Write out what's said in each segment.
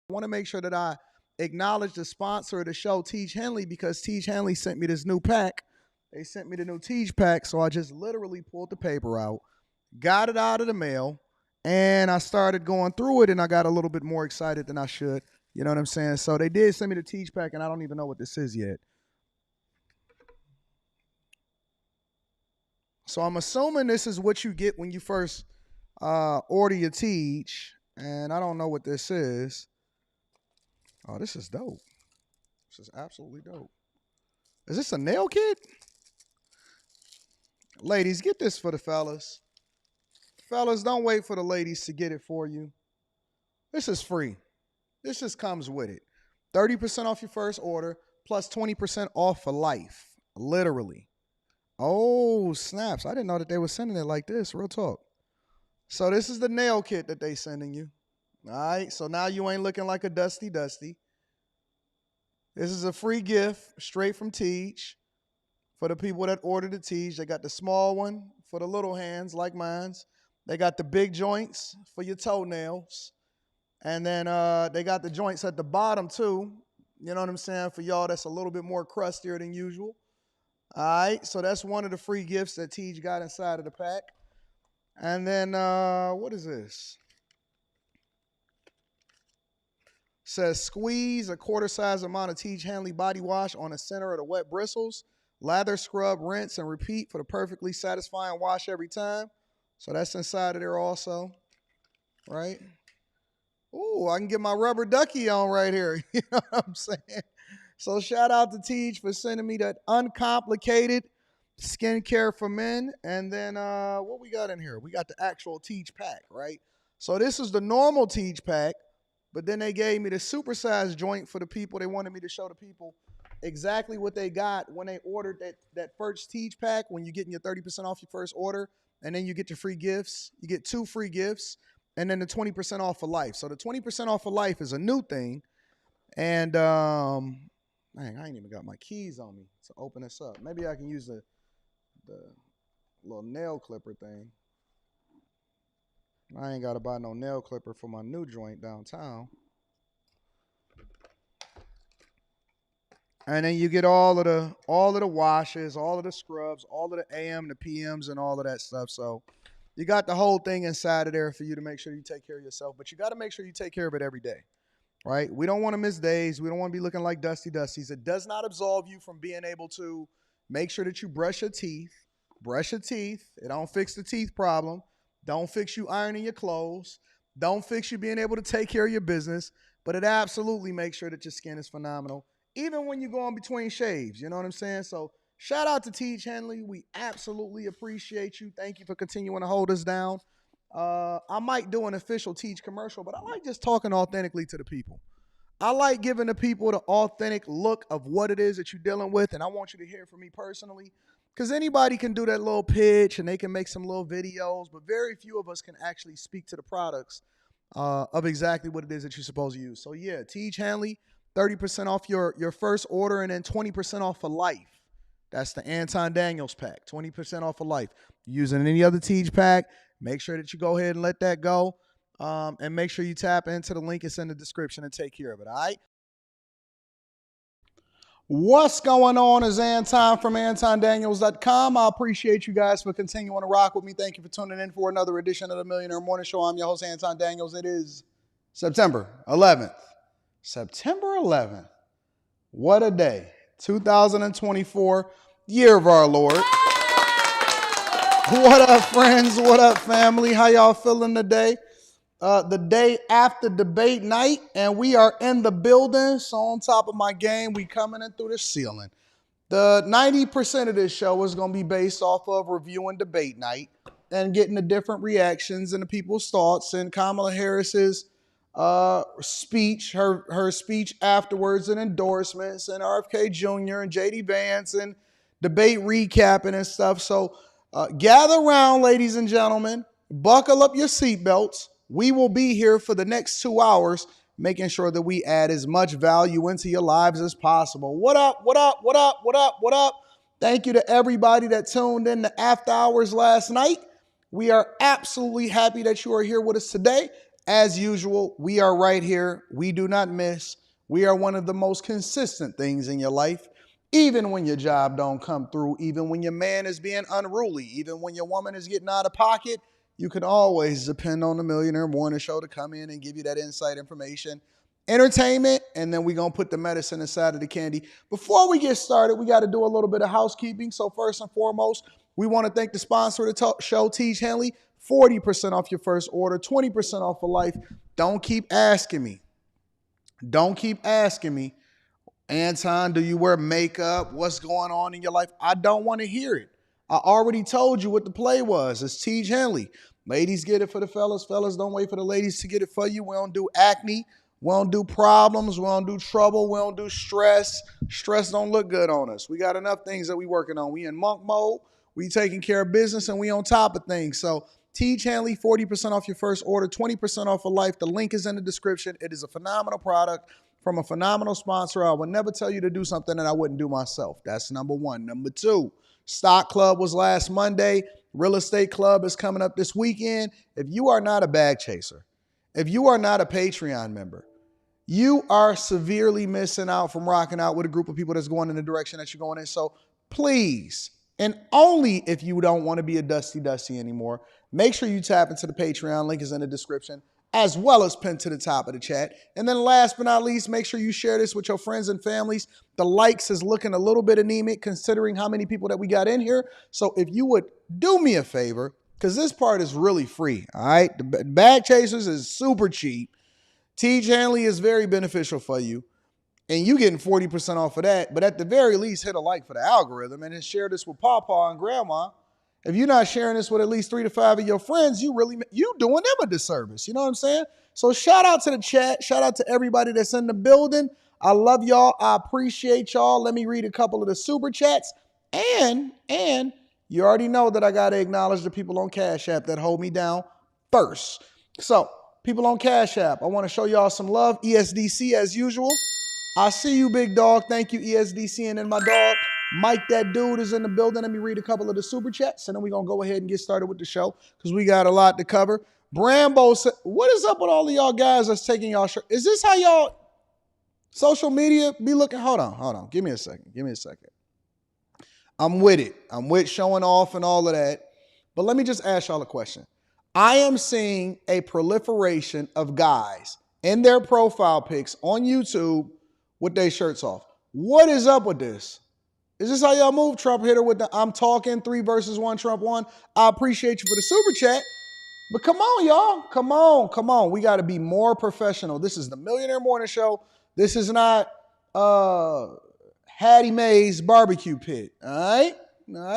I want to make sure that I acknowledge the sponsor of the show, Tiege Hanley, because Tiege Hanley sent me this new pack. They sent me the new Tiege pack, so I just literally pulled the paper out, got it out of the mail, and I started going through it, and I got a little bit more excited than I should. You know what I'm saying? So they did send me the Tiege pack, and I don't even know what this is yet. So I'm assuming this is what you get when you first order your Tiege, and I don't know what this is. Oh, this is dope. This is absolutely dope. Is this a nail kit? Ladies, get this for the fellas. Fellas, don't wait for the ladies to get it for you. This is free. This just comes with it. 30% off your first order, plus 20% off for life. Literally. Oh, snaps. I didn't know that they were sending it like this. Real talk. So this is the nail kit that they sending you. All right. So now you ain't looking like a dusty. This is a free gift straight from Tiege for the people that ordered the Tiege. They got the small one for the little hands like mine's. They got the big joints for your toenails. And then they got the joints at the bottom too. You know what I'm saying? For y'all that's a little bit more crustier than usual. All right. So that's one of the free gifts that Tiege got inside of the pack. And then what is this? Says squeeze a quarter-size amount of Tiege Hanley body wash on the center of the wet bristles. Lather, scrub, rinse, and repeat for the perfectly satisfying wash every time. So that's inside of there also, right? Ooh, I can get my rubber ducky on right here. You know what I'm saying? So shout out to Tiege for sending me that uncomplicated skincare for men. And then what we got in here? We got the actual Tiege pack, right? So this is the normal Tiege pack, but then they gave me the supersized joint for the people. They wanted me to show the people exactly what they got when they ordered that first Tiege pack, when you're getting your 30% off your first order, and then you get your free gifts. You get 2 free gifts, and then the 20% off for life. So the 20% off for life is a new thing. And, man, I ain't even got my keys on me to open this up. Maybe I can use the little nail clipper thing. I ain't got to buy no nail clipper for my new joint downtown. And then you get all of the washes, all of the scrubs, all of the AM, the PMs, and all of that stuff. So you got the whole thing inside of there for you to make sure you take care of yourself. But you got to make sure you take care of it every day, right? We don't want to miss days. We don't want to be looking like dusties. It does not absolve you from being able to make sure that you brush your teeth. Brush your teeth. It don't fix the teeth problem. Don't fix you ironing your clothes. Don't fix you being able to take care of your business. But it absolutely makes sure that your skin is phenomenal, even when you go in between shaves. You know what I'm saying? So shout out to Tiege Hanley. We absolutely appreciate you. Thank you for continuing to hold us down. I might do an official Tiege commercial, but I like just talking authentically to the people. I like giving the people the authentic look of what it is that you're dealing with, and I want you to hear from me personally, because anybody can do that little pitch and they can make some little videos, but very few of us can actually speak to the products of exactly what it is that you're supposed to use. So yeah, Tiege Hanley, 30% off your first order, and then 20% off for life. That's the Anton Daniels pack, 20% off for life. Using any other Tiege pack, make sure that you go ahead and let that go. And make sure you tap into the link that's in the description and take care of it, all right? What's going on is Anton from AntonDaniels.com. I appreciate you guys for continuing to rock with me. Thank you for tuning in for another edition of the Millionaire Morning Show. I'm your host, Anton Daniels. It is September 11th. September 11th. What a day. 2024, year of our Lord. What up, friends? What up, family? How y'all feeling today? The day after debate night, and we are in the building. So on top of my game, we coming in through the ceiling. The 90% of this show is going to be based off of reviewing debate night and getting the different reactions and the people's thoughts, and Kamala Harris's speech, her speech afterwards, and endorsements, and RFK Jr. and Vance and debate recapping and stuff. So gather around, ladies and gentlemen, buckle up your seatbelts. We will be here for the next 2 hours, making sure that we add as much value into your lives as possible. What up, what up, what up, what up, what up? Thank you to everybody that tuned in to After Hours last night. We are absolutely happy that you are here with us today. As usual, we are right here. We do not miss. We are one of the most consistent things in your life. Even when your job don't come through, even when your man is being unruly, even when your woman is getting out of pocket, you can always depend on the Millionaire Morning Show to come in and give you that insight information, entertainment, and then we're going to put the medicine inside of the candy. Before we get started, we got to do a little bit of housekeeping. So first and foremost, we want to thank the sponsor of the show, Tiege Hanley. 40% off your first order, 20% off for life. Don't keep asking me. Don't keep asking me, Anton, do you wear makeup? What's going on in your life? I don't want to hear it. I already told you what the play was. It's Tiege Hanley. Ladies get it for the fellas. Fellas don't wait for the ladies to get it for you. We don't do acne. We don't do problems. We don't do trouble. We don't do stress. Stress don't look good on us. We got enough things that we working on. We in monk mode. We taking care of business and we on top of things. So Tiege Hanley, 40% off your first order, 20% off for life. The link is in the description. It is a phenomenal product from a phenomenal sponsor. I would never tell you to do something that I wouldn't do myself. That's number one. Number two, Stock Club was last Monday. Real Estate Club is coming up this weekend. If you are not a bag chaser, if you are not a Patreon member, you are severely missing out from rocking out with a group of people that's going in the direction that you're going in. So please, and only if you don't want to be a Dusty anymore, make sure you tap into the Patreon. Link is in the description, as well as pinned to the top of the chat. And then last but not least, make sure you share this with your friends and families. The likes is looking a little bit anemic considering how many people that we got in here. So if you would do me a favor, because this part is really free, all right? The bag chasers is super cheap. Tiege Hanley is very beneficial for you. And you getting 40% off of that. But at the very least, hit a like for the algorithm and then share this with Pawpaw and Grandma. If you're not sharing this with at least 3 to 5 of your friends, you doing them a disservice. You know what I'm saying? So shout out to the chat. Shout out to everybody that's in the building. I love y'all. I appreciate y'all. Let me read a couple of the super chats. And you already know that I got to acknowledge the people on Cash App that hold me down first. So people on Cash App, I want to show y'all some love. ESDC as usual. I see you, big dog. Thank you, ESDC. And then my dog, Mike, that dude, is in the building. Let me read a couple of the super chats, and then we're going to go ahead and get started with the show because we got a lot to cover. Brambo said, what is up with all of y'all guys that's taking y'all shirt? Is this how y'all social media be looking? Hold on. Give me a second. I'm with it. I'm with showing off and all of that. But let me just ask y'all a question. I am seeing a proliferation of guys in their profile pics on YouTube with their shirts off. What is up with this? Is this how y'all move? Trump hitter with the I'm talking 3 versus 1, Trump 1. I appreciate you for the super chat. But come on, y'all. Come on. We got to be more professional. This is the Millionaire Morning Show. This is not Hattie Mae's barbecue pit. All right?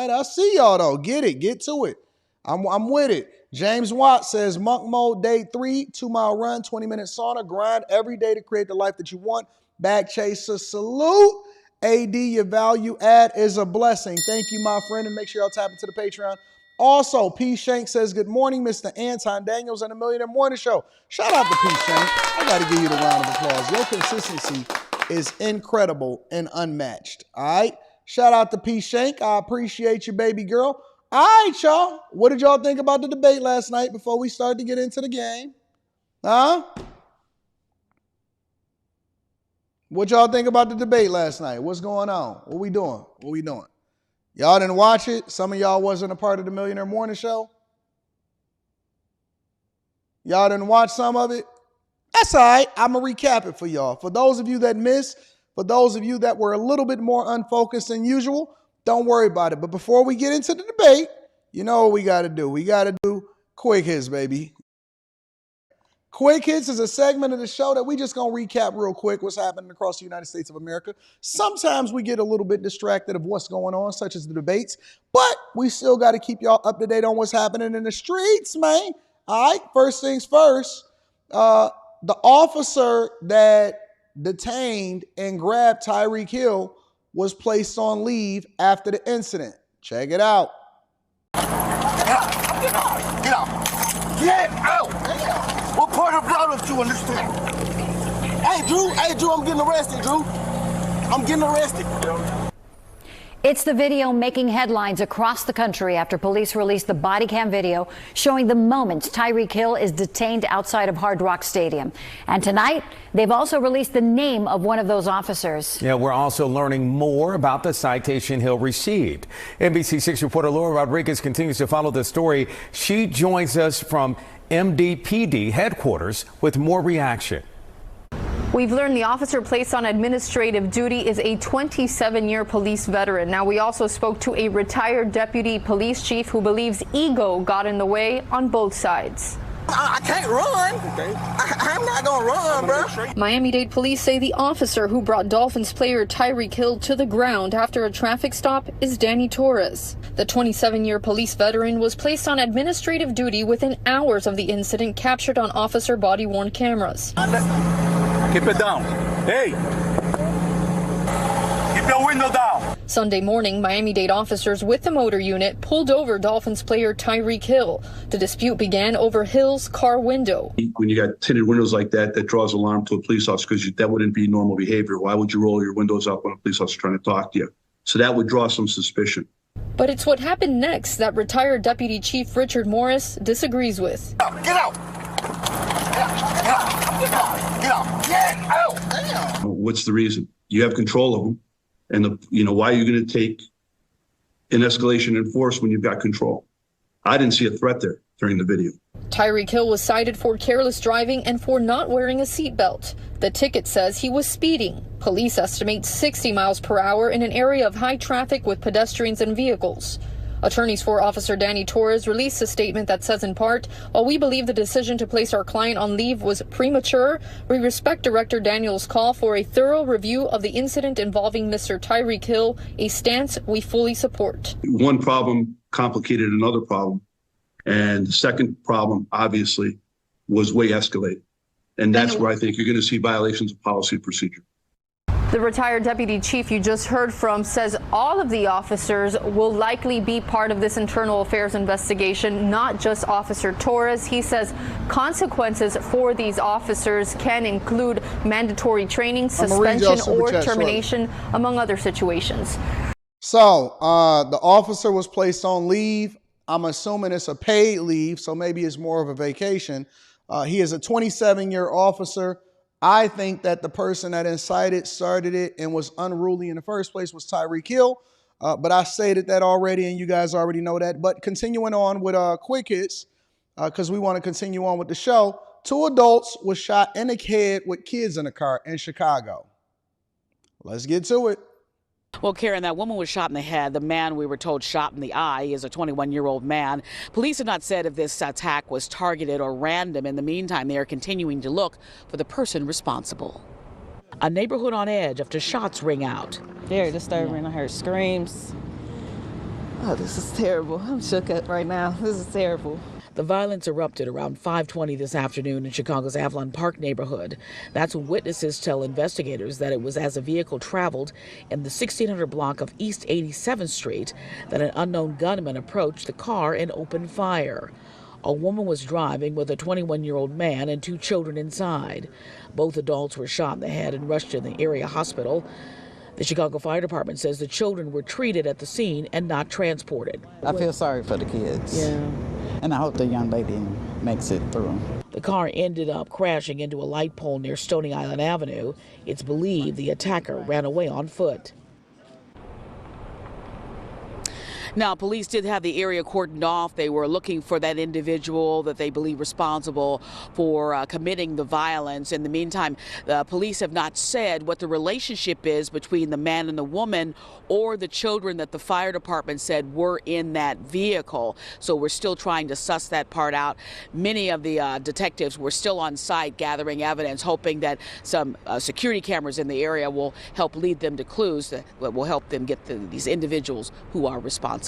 I see y'all, though. Get it. Get to it. I'm with it. James Watt says, monk mode, day 3, 2-mile run, 20-minute sauna, grind every day to create the life that you want. Bag chaser, salute. AD, your value add is a blessing. Thank you, my friend, and make sure y'all tap into the Patreon. Also, P. Shank says, good morning, Mr. Anton Daniels and the Millionaire Morning Show. Shout out to P. Shank. I got to give you the round of applause. Your consistency is incredible and unmatched, all right? Shout out to P. Shank. I appreciate you, baby girl. All right, y'all. What did y'all think about the debate last night before we start to get into the game? Huh? What y'all think about the debate last night? What's going on? What we doing? Y'all didn't watch it? Some of y'all wasn't a part of the Millionaire Morning Show? Y'all didn't watch some of it? That's all right. I'm going to recap it for y'all. For those of you that missed, for those of you that were a little bit more unfocused than usual, don't worry about it. But before we get into the debate, you know what we got to do. We got to do quick hits, baby. Quick Hits is a segment of the show that we just going to recap real quick what's happening across the United States of America. Sometimes we get a little bit distracted of what's going on, such as the debates, but we still got to keep y'all up to date on what's happening in the streets, man. All right, first things first, the officer that detained and grabbed Tyreek Hill was placed on leave after the incident. Check it out. Get out! Get out! Get out! What part of blood don't you understand? Hey, Drew, I'm getting arrested, Drew. I'm getting arrested. It's the video making headlines across the country after police released the body cam video showing the moments Tyreek Hill is detained outside of Hard Rock Stadium. And tonight, they've also released the name of one of those officers. Yeah, we're also learning more about the citation Hill received. NBC6 reporter Laura Rodriguez continues to follow the story. She joins us from MDPD headquarters with more reaction. We've learned the officer placed on administrative duty is a 27-year police veteran. Now, we also spoke to a retired deputy police chief who believes ego got in the way on both sides. I can't run. Okay. I'm not going to run, bro. Miami-Dade police say the officer who brought Dolphins player Tyreek Hill to the ground after a traffic stop is Danny Torres. The 27-year police veteran was placed on administrative duty within hours of the incident captured on officer body-worn cameras. Keep it down. Hey! Keep your window down. Sunday morning, Miami-Dade officers with the motor unit pulled over Dolphins player Tyreek Hill. The dispute began over Hill's car window. When you got tinted windows like that, that draws alarm to a police officer because that wouldn't be normal behavior. Why would you roll your windows up when a police officer is trying to talk to you? So that would draw some suspicion. But it's what happened next that retired Deputy Chief Richard Morris disagrees with. Get out! Get out! Damn! What's the reason? You have control of them. And, why are you going to take an escalation in force when you've got control? I didn't see a threat there during the video. Tyreek Hill was cited for careless driving and for not wearing a seatbelt. The ticket says he was speeding. Police estimate 60 miles per hour in an area of high traffic with pedestrians and vehicles. Attorneys for Officer Danny Torres released a statement that says in part, while we believe the decision to place our client on leave was premature, we respect Director Daniels' call for a thorough review of the incident involving Mr. Tyreek Hill, a stance we fully support. One problem complicated another problem. And the second problem, obviously, was way escalated. And that's where I think you're going to see violations of policy and procedure. The retired deputy chief you just heard from says all of the officers will likely be part of this internal affairs investigation, not just Officer Torres. He says consequences for these officers can include mandatory training, suspension, or termination, among other situations. So the officer was placed on leave. I'm assuming it's a paid leave, so maybe it's more of a vacation. He is a 27-year officer. I think that the person that incited, started it, and was unruly in the first place was Tyreek Hill. But I stated that already, and you guys already know that. But continuing on with quick hits, because we want to continue on with the show, 2 adults was shot in the head with kids in the car in Chicago. Let's get to it. Well, Karen, that woman was shot in the head. The man we were told shot in the eye is a 21-year-old man. Police have not said if this attack was targeted or random. In the meantime, they are continuing to look for the person responsible. A neighborhood on edge after shots ring out. Very disturbing. I heard screams. Oh, this is terrible. I'm shook up right now. This is terrible. The violence erupted around 5:20 this afternoon in Chicago's Avalon Park neighborhood. That's when witnesses tell investigators that it was as a vehicle traveled in the 1600 block of East 87th Street that an unknown gunman approached the car and opened fire. A woman was driving with a 21-year-old man and 2 children inside. Both adults were shot in the head and rushed to the area hospital. The Chicago Fire Department says the children were treated at the scene and not transported. I feel sorry for the kids. Yeah. And I hope the young lady makes it through. The car ended up crashing into a light pole near Stony Island Avenue. It's believed the attacker ran away on foot. Now, police did have the area cordoned off. They were looking for that individual that they believe responsible for committing the violence. In the meantime, the police have not said what the relationship is between the man and the woman or the children that the fire department said were in that vehicle. So we're still trying to suss that part out. Many of the detectives were still on site gathering evidence, hoping that some security cameras in the area will help lead them to clues that will help them get these individuals who are responsible.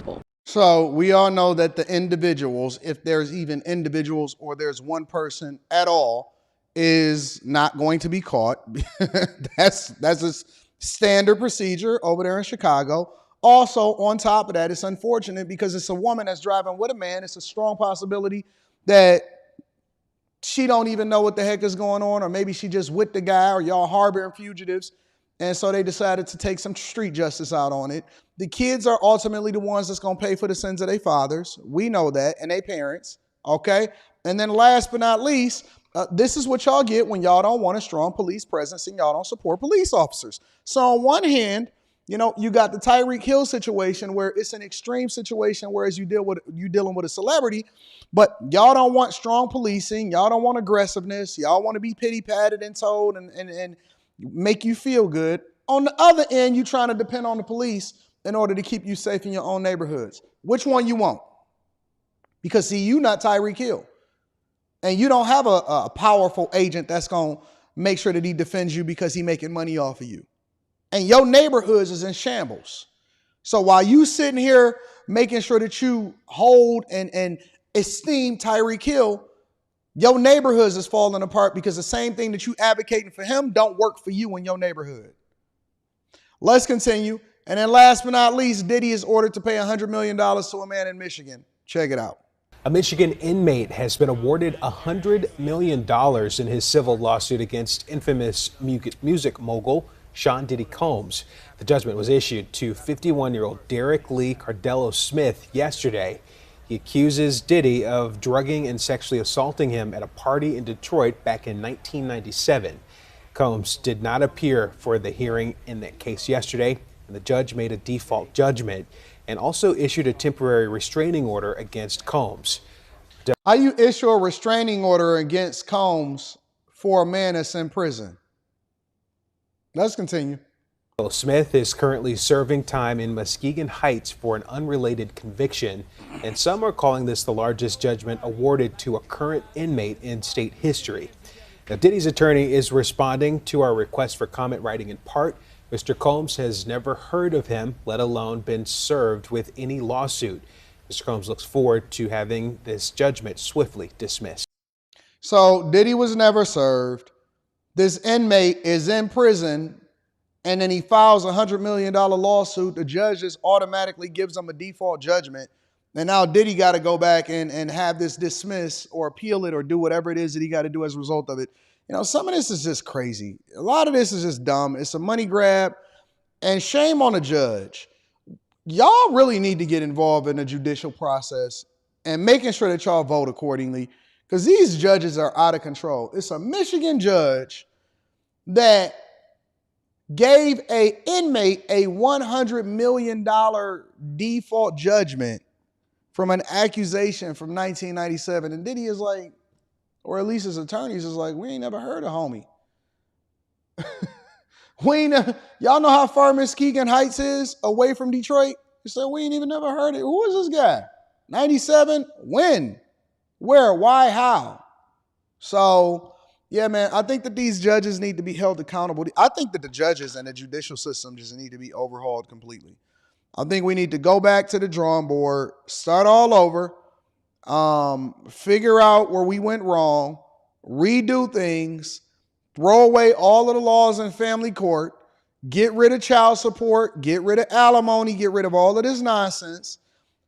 So we all know that the individuals, if there's even individuals or there's one person at all, is not going to be caught. That's a standard procedure over there in Chicago. Also, on top of that, it's unfortunate because it's a woman that's driving with a man. It's a strong possibility that she don't even know what the heck is going on, or maybe she just with the guy, or y'all harboring fugitives. And so they decided to take some street justice out on it. The kids are ultimately the ones that's going to pay for the sins of their fathers. We know that, and their parents. Okay. And then last but not least, this is what y'all get when y'all don't want a strong police presence and y'all don't support police officers. So on one hand, you know, you got the Tyreek Hill situation where it's an extreme situation, whereas you dealing with a celebrity, but y'all don't want strong policing. Y'all don't want aggressiveness. Y'all want to be pity patted and told and make you feel good. On the other end, you trying to depend on the police in order to keep you safe in your own neighborhoods. Which one you want? Because see, you not Tyreek Hill. And you don't have a powerful agent that's going to make sure that he defends you because he making money off of you. And your neighborhoods is in shambles. So while you sitting here making sure that you hold and esteem Tyreek Hill, your neighborhoods is falling apart because the same thing that you advocating for him don't work for you in your neighborhood. Let's continue. And then last but not least, Diddy is ordered to pay $100 million to a man in Michigan. Check it out. A Michigan inmate has been awarded $100 million in his civil lawsuit against infamous music mogul Sean Diddy Combs. The judgment was issued to 51-year-old Derek Lee Cardello Smith yesterday. He accuses Diddy of drugging and sexually assaulting him at a party in Detroit back in 1997. Combs did not appear for the hearing in that case yesterday, and the judge made a default judgment and also issued a temporary restraining order against Combs. How you issue a restraining order against Combs for a man that's in prison? Let's continue. Smith is currently serving time in Muskegon Heights for an unrelated conviction, and some are calling this the largest judgment awarded to a current inmate in state history. Now, Diddy's attorney is responding to our request for comment, writing in part, Mr. Combs has never heard of him, let alone been served with any lawsuit. Mr. Combs looks forward to having this judgment swiftly dismissed. So Diddy was never served. This inmate is in prison, and then he files a $100 million lawsuit. The judge just automatically gives him a default judgment. And now Diddy got to go back and have this dismissed or appeal it or do whatever it is that he got to do as a result of it. You know, some of this is just crazy. A lot of this is just dumb. It's a money grab, and shame on the judge. Y'all really need to get involved in the judicial process and making sure that y'all vote accordingly, because these judges are out of control. It's a Michigan judge that gave an inmate a $100 million default judgment from an accusation from 1997. And Diddy is like, or at least his attorneys is like, we ain't never heard of homie. Y'all know how far Muskegon Heights is away from Detroit? He said, we ain't even never heard it. Who is this guy? 97? When? Where? Why? How? So, yeah, man, I think that these judges need to be held accountable. I think that the judges and the judicial system just need to be overhauled completely. I think we need to go back to the drawing board, start all over, figure out where we went wrong, redo things, throw away all of the laws in family court, get rid of child support, get rid of alimony, get rid of all of this nonsense,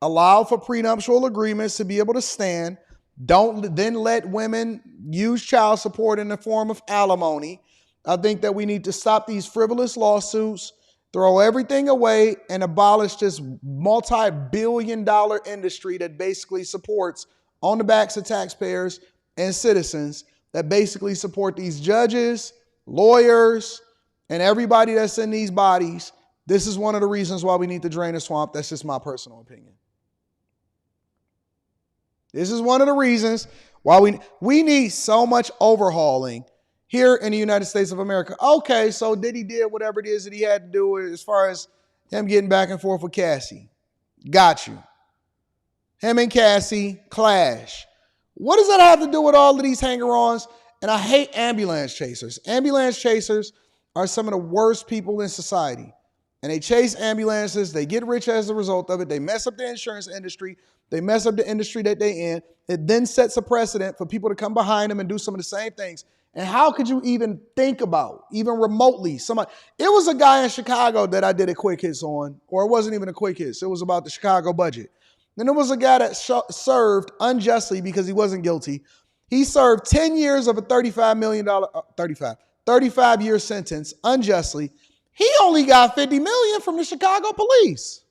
allow for prenuptial agreements to be able to stand. Don't then let women use child support in the form of alimony. I think that we need to stop these frivolous lawsuits, throw everything away, and abolish this multi-billion-dollar industry that basically supports, on the backs of taxpayers and citizens, that basically support these judges, lawyers, and everybody that's in these bodies. This is one of the reasons why we need to drain the swamp. That's just my personal opinion. This is one of the reasons why we need so much overhauling here in the United States of America. Okay, so Diddy did whatever it is that he had to do as far as him getting back and forth with Cassie. Got you. Him and Cassie clash. What does that have to do with all of these hanger-ons? And I hate ambulance chasers. Ambulance chasers are some of the worst people in society. And they chase ambulances. They get rich as a result of it. They mess up the insurance industry. They mess up the industry that they in. It then sets a precedent for people to come behind them and do some of the same things. And how could you even think about, even remotely, somebody? It was a guy in Chicago that I did a quick hits on, or it wasn't even a quick hits. It was about the Chicago budget. Then there was a guy that served unjustly because he wasn't guilty. He served 10 years of a $35 year sentence unjustly. He only got $50 million from the Chicago police.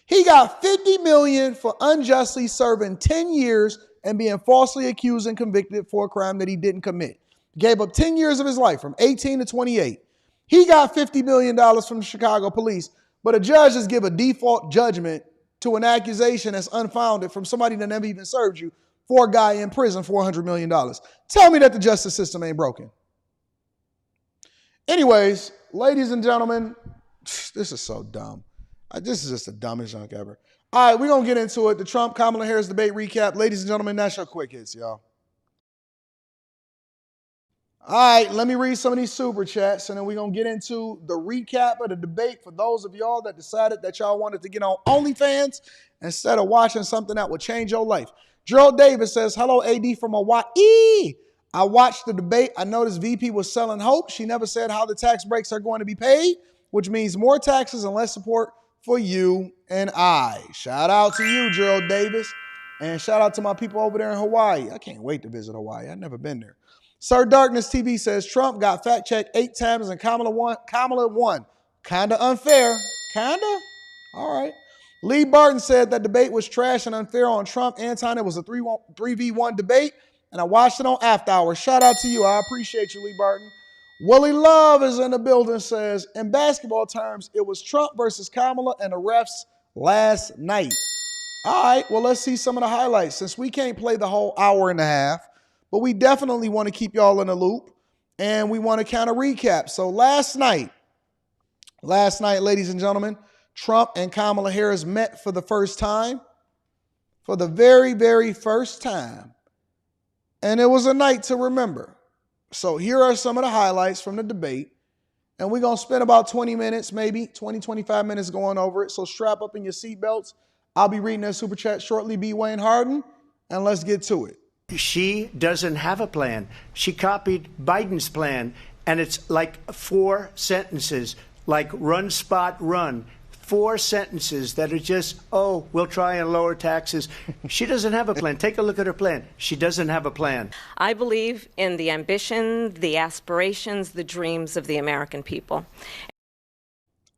He got $50 million for unjustly serving 10 years and being falsely accused and convicted for a crime that he didn't commit. Gave up 10 years of his life from 18 to 28. He got $50 million from the Chicago police, but a judge just give a default judgment to an accusation that's unfounded from somebody that never even served you for a guy in prison for $100 million. Tell me that the justice system ain't broken. Anyways, ladies and gentlemen, this is so dumb. This is just the dumbest junk ever. All right, we're going to get into it. The Trump-Kamala Harris debate recap. Ladies and gentlemen, that's your quick hits, y'all. All right, let me read some of these super chats, and then we're going to get into the recap of the debate for those of y'all that decided that y'all wanted to get on OnlyFans instead of watching something that would change your life. Gerald Davis says, hello, AD from Hawaii. I watched the debate. I noticed VP was selling hope. She never said how the tax breaks are going to be paid, which means more taxes and less support for you and I. Shout out to you, Gerald Davis. And shout out to my people over there in Hawaii. I can't wait to visit Hawaii. I've never been there. Sir Darkness TV says Trump got fact-checked 8 times and Kamala won. Kinda unfair. Kinda? All right. Lee Barton said that debate was trash and unfair on Trump. Anton, it was a 3v1 debate, and I watched it on After Hours. Shout out to you. I appreciate you, Lee Barton. Willie Love is in the building, says, in basketball terms, it was Trump versus Kamala and the refs last night. All right, well, let's see some of the highlights. Since we can't play the whole hour and a half, but we definitely want to keep y'all in the loop, and we want to kind of recap. So last night, ladies and gentlemen, Trump and Kamala Harris met for the first time, for the very, very first time, and it was a night to remember. So here are some of the highlights from the debate, and we're going to spend about 20 minutes, maybe 20, 25 minutes going over it. So strap up in your seatbelts. I'll be reading that super chat shortly, B. Wayne Harden, and let's get to it. She doesn't have a plan. She copied Biden's plan, and it's like 4 sentences, like run, spot, run. 4 sentences that are just, oh, we'll try and lower taxes. She doesn't have a plan. Take a look at her plan. She doesn't have a plan. I believe in the ambition, the aspirations, the dreams of the American people.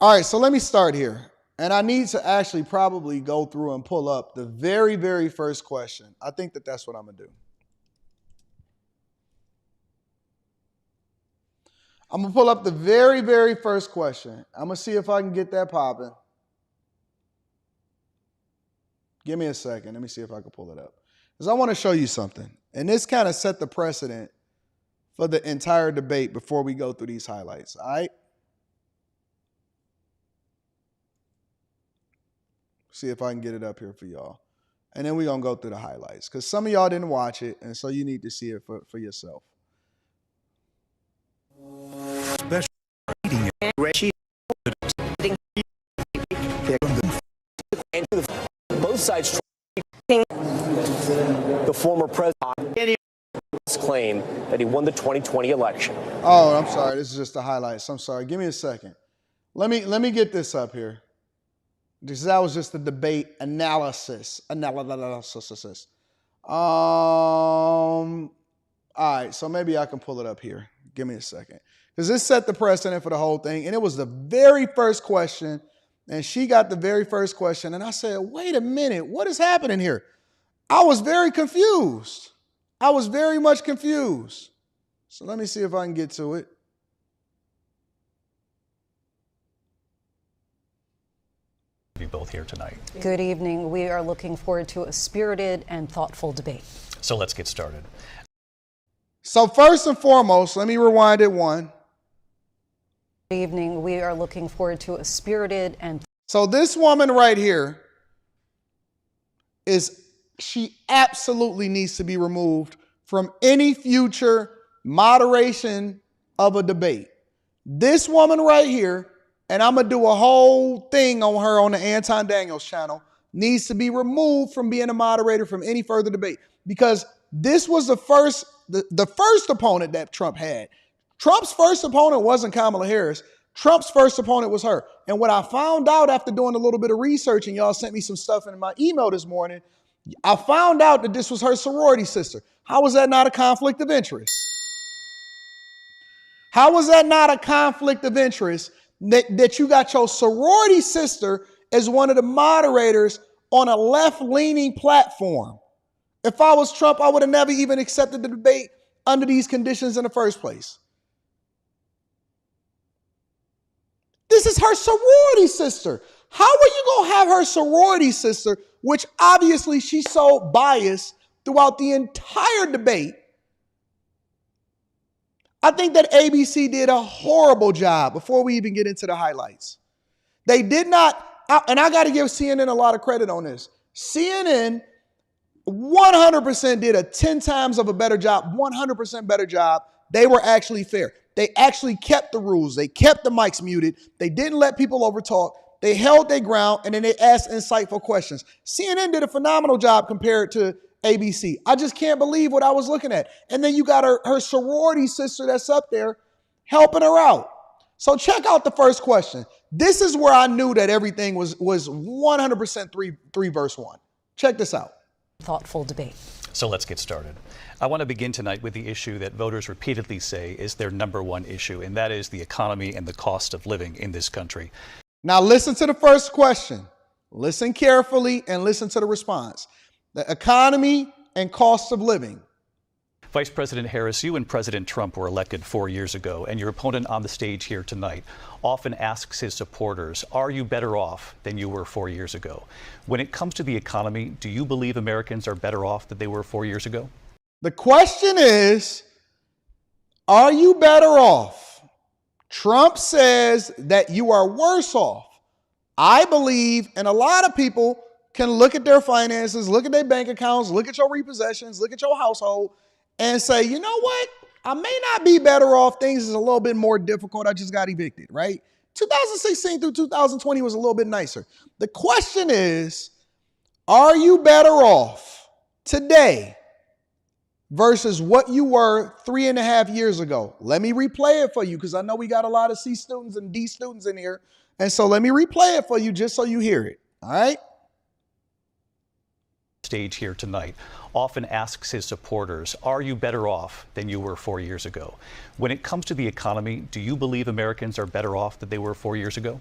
All right, so let me start here. And I need to actually probably go through and pull up the very, very first question. I think that that's what I'm going to do. I'm going to pull up the very, very first question. I'm going to see if I can get that popping. Give me a second. Let me see if I can pull it up. Because I want to show you something. And this kind of set the precedent for the entire debate before we go through these highlights. All right? See if I can get it up here for y'all. And then we're going to go through the highlights. Because some of y'all didn't watch it, and so you need to see it for yourself. Special reading. Both sides the former president claim that he won the 2020 election. Oh, I'm sorry. This is just the highlights. I'm sorry. Give me a second. Let me get this up here. Because that was just the debate analysis. All right, so maybe I can pull it up here. Give me a second. Because this set the precedent for the whole thing. And it was the very first question. And she got the very first question. And I said, wait a minute, what is happening here? I was very confused. I was very much confused. So let me see if I can get to it. Be both here tonight. Good evening. We are looking forward to a spirited and thoughtful debate. So let's get started. So first and foremost, let me rewind it one. Good evening. We are looking forward to a spirited and... So this woman right here she absolutely needs to be removed from any future moderation of a debate. This woman right here, and I'm going to do a whole thing on her on the Anton Daniels channel, needs to be removed from being a moderator from any further debate, because this was the first opponent that Trump had. Trump's first opponent wasn't Kamala Harris. Trump's first opponent was her. And what I found out after doing a little bit of research, and y'all sent me some stuff in my email this morning, I found out that this was her sorority sister. How was that not a conflict of interest? How was that not a conflict of interest that you got your sorority sister as one of the moderators on a left-leaning platform? If I was Trump, I would have never even accepted the debate under these conditions in the first place. This is her sorority sister. How are you going to have her sorority sister, which obviously she's so biased throughout the entire debate? I think that ABC did a horrible job before we even get into the highlights. They did not, and I got to give CNN a lot of credit on this. CNN 100% did a 10 times of a better job, 100% better job. They were actually fair. They actually kept the rules. They kept the mics muted. They didn't let people overtalk. They held their ground, and then they asked insightful questions. CNN did a phenomenal job compared to ABC. I just can't believe what I was looking at. And then you got her sorority sister that's up there helping her out. So check out the first question. This is where I knew that everything was 100% three verse 1. Check this out. Thoughtful debate. So let's get started. I want to begin tonight with the issue that voters repeatedly say is their number one issue, and that is the economy and the cost of living in this country. Now listen to the first question. Listen carefully and listen to the response. The economy and cost of living. Vice President Harris, you and President Trump were elected 4 years ago, and your opponent on the stage here tonight often asks his supporters, are you better off than you were 4 years ago? When it comes to the economy, do you believe Americans are better off than they were 4 years ago? The question is, are you better off? Trump says that you are worse off. I believe, and a lot of people can look at their finances, look at their bank accounts, look at your repossessions, look at your household, and say, you know what? I may not be better off. Things is a little bit more difficult. I just got evicted, right? 2016 through 2020 was a little bit nicer. The question is, are you better off today versus what you were 3.5 years ago? Let me replay it for you because I know we got a lot of C students and D students in here. And so let me replay it for you just so you hear it. All right? Stage here tonight often asks his supporters, are you better off than you were 4 years ago? When it comes to the economy, do you believe Americans are better off than they were 4 years ago?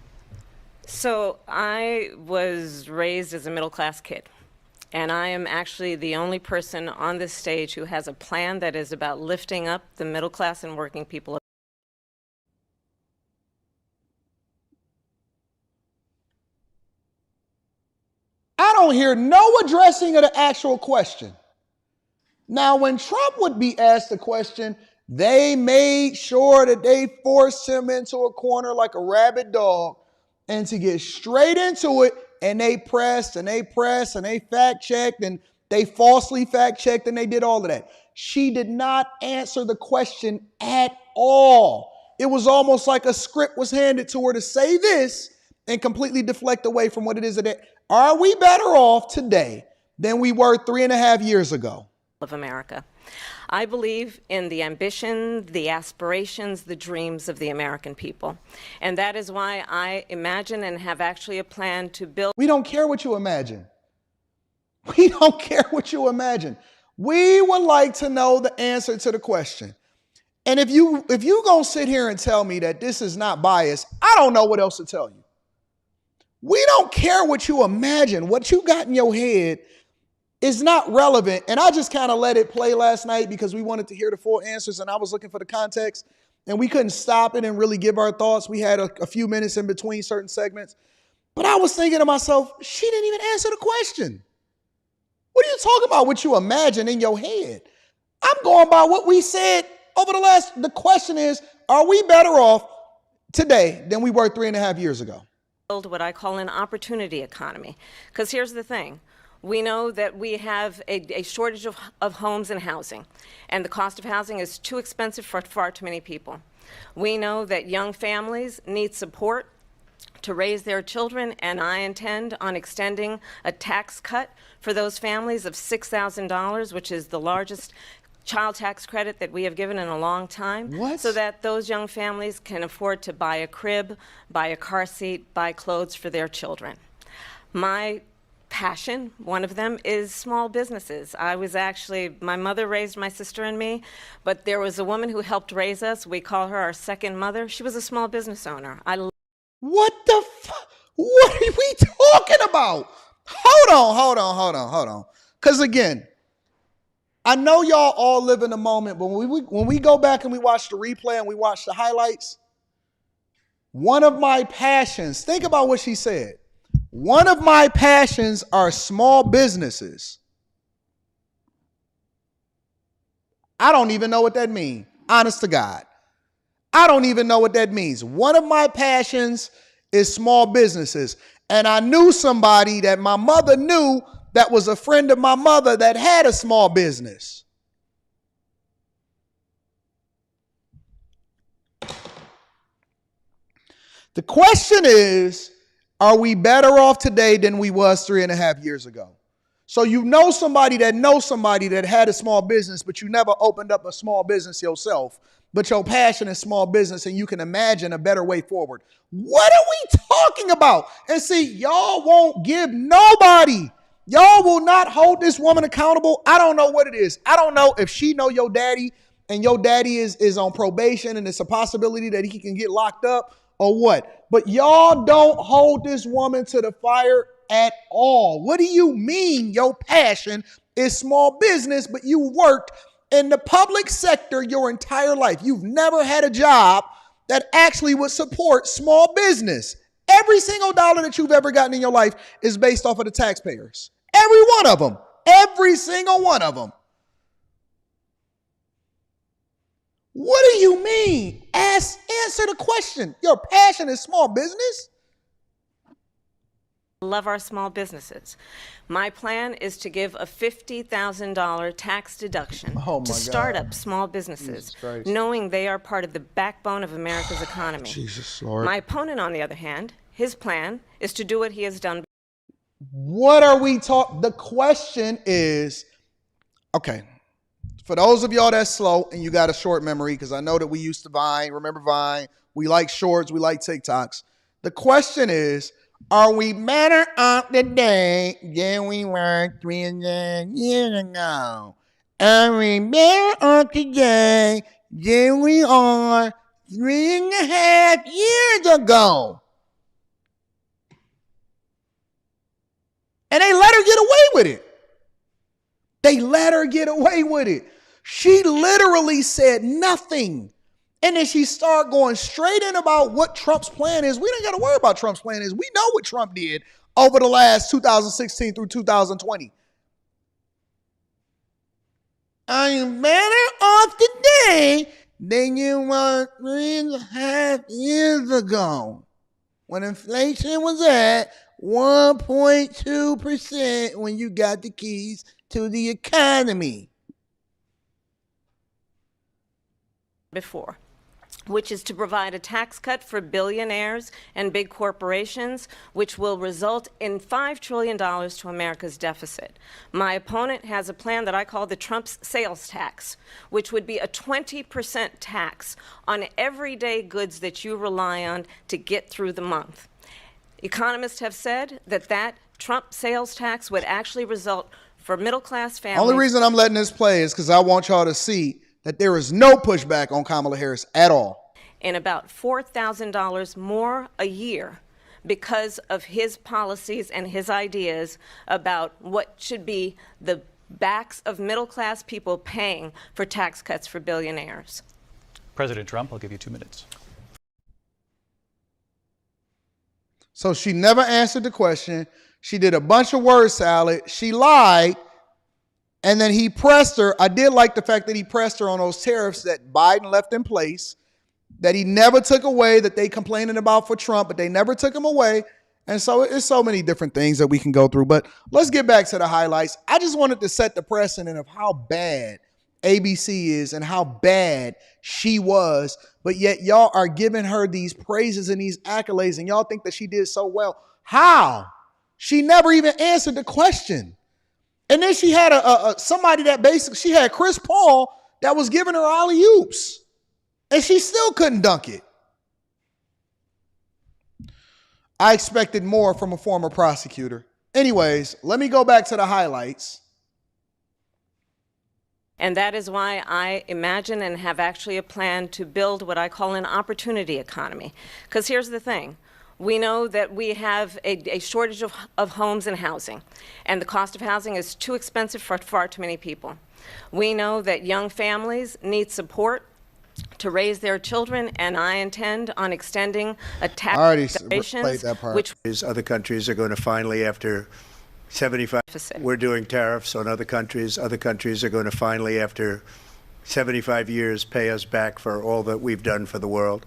So I was raised as a middle-class kid, and I am actually the only person on this stage who has a plan that is about lifting up the middle class and working people. I don't hear no addressing of the actual question. Now, when Trump would be asked a question, they made sure that they forced him into a corner like a rabid dog and to get straight into it. And they pressed and they pressed and they fact checked and they falsely fact checked and they did all of that. She did not answer the question at all. It was almost like a script was handed to her to say this and completely deflect away from what it is that. Are we better off today than we were 3.5 years ago? Of America. I believe in the ambition, the aspirations, the dreams of the American people. And that is why I imagine and have actually a plan to build. We don't care what you imagine. We don't care what you imagine. We would like to know the answer to the question. And if you gonna sit here and tell me that this is not biased, I don't know what else to tell you. We don't care what you imagine. What you got in your head is not relevant. And I just kind of let it play last night because we wanted to hear the full answers and I was looking for the context and we couldn't stop it and really give our thoughts. We had a few minutes in between certain segments. But I was thinking to myself, she didn't even answer the question. What are you talking about? What you imagine in your head? I'm going by what we said over the question is, are we better off today than we were 3.5 years ago? Build what I call an opportunity economy. Because here's the thing. We know that we have a shortage of homes and housing, and the cost of housing is too expensive for far too many people. We know that young families need support to raise their children, and I intend on extending a tax cut for those families of $6,000, which is the largest child tax credit that we have given in a long time. What? So that those young families can afford to buy a crib, buy a car seat, buy clothes for their children. My passion. One of them is small businesses. My mother raised my sister and me, but there was a woman who helped raise us. We call her our second mother. She was a small business owner. What the fuck? What are we talking about? Hold on. Because again, I know y'all all live in the moment, but when we go back and we watch the replay and we watch the highlights, one of my passions, think about what she said. One of my passions are small businesses. I don't even know what that means. Honest to God. I don't even know what that means. One of my passions is small businesses. And I knew somebody that my mother knew that was a friend of my mother that had a small business. The question is, are we better off today than we was 3.5 years ago? So you know somebody that had a small business, but you never opened up a small business yourself, but your passion is small business and you can imagine a better way forward. What are we talking about? And see, y'all won't give nobody. Y'all will not hold this woman accountable. I don't know what it is. I don't know if she know your daddy and your daddy is on probation and it's a possibility that he can get locked up or what. But y'all don't hold this woman to the fire at all. What do you mean your passion is small business, but you worked in the public sector your entire life? You've never had a job that actually would support small business. Every single dollar that you've ever gotten in your life is based off of the taxpayers. Every one of them. Every single one of them. What do you mean? Answer the question. Your passion is small business? Love our small businesses. My plan is to give a $50,000 tax deduction to start up small businesses, knowing they are part of the backbone of America's economy. Jesus Lord. My opponent, on the other hand, his plan is to do what he has done. What are we talking? The question is, okay, for those of y'all that's slow and you got a short memory, because I know that we used to Vine, remember Vine? We like shorts, we like TikToks. The question is, are we better off today than we were 3.5 years ago? Are we better off today than we are 3.5 years ago? And they let her get away with it. They let her get away with it. She literally said nothing. And then she started going straight in about what Trump's plan is. We don't got to worry about Trump's plan is. We know what Trump did over the last 2016 through 2020. I am better off today than you were 3.5 years ago, when inflation was at 1.2% when you got the keys to the economy. Before, which is to provide a tax cut for billionaires and big corporations, which will result in $5 trillion to America's deficit. My opponent has a plan that I call the Trump's sales tax, which would be a 20% tax on everyday goods that you rely on to get through the month. Economists have said that Trump sales tax would actually result for middle-class families. Only reason I'm letting this play is because I want y'all to see that there is no pushback on Kamala Harris at all. In about $4,000 more a year because of his policies and his ideas about what should be the backs of middle-class people paying for tax cuts for billionaires. President Trump, I'll give you 2 minutes. So she never answered the question. She did a bunch of word salad. She lied. And then he pressed her. I did like the fact that he pressed her on those tariffs that Biden left in place, that he never took away, that they complaining about for Trump, but they never took him away. And so it's so many different things that we can go through. But let's get back to the highlights. I just wanted to set the precedent of how bad ABC is and how bad she was. But yet y'all are giving her these praises and these accolades, and y'all think that she did so well. How? She never even answered the question. And then she had somebody that basically, she had Chris Paul that was giving her alley-oops. And she still couldn't dunk it. I expected more from a former prosecutor. Anyways, let me go back to the highlights. And that is why I imagine and have actually a plan to build what I call an opportunity economy. Because here's the thing. We know that we have a shortage of homes and housing, and the cost of housing is too expensive for far too many people. We know that young families need support to raise their children, and I intend on extending a tax played that part. Which other countries are going to finally, after 75, we're doing tariffs on other countries. Other countries are going to finally, after 75 years, pay us back for all that we've done for the world.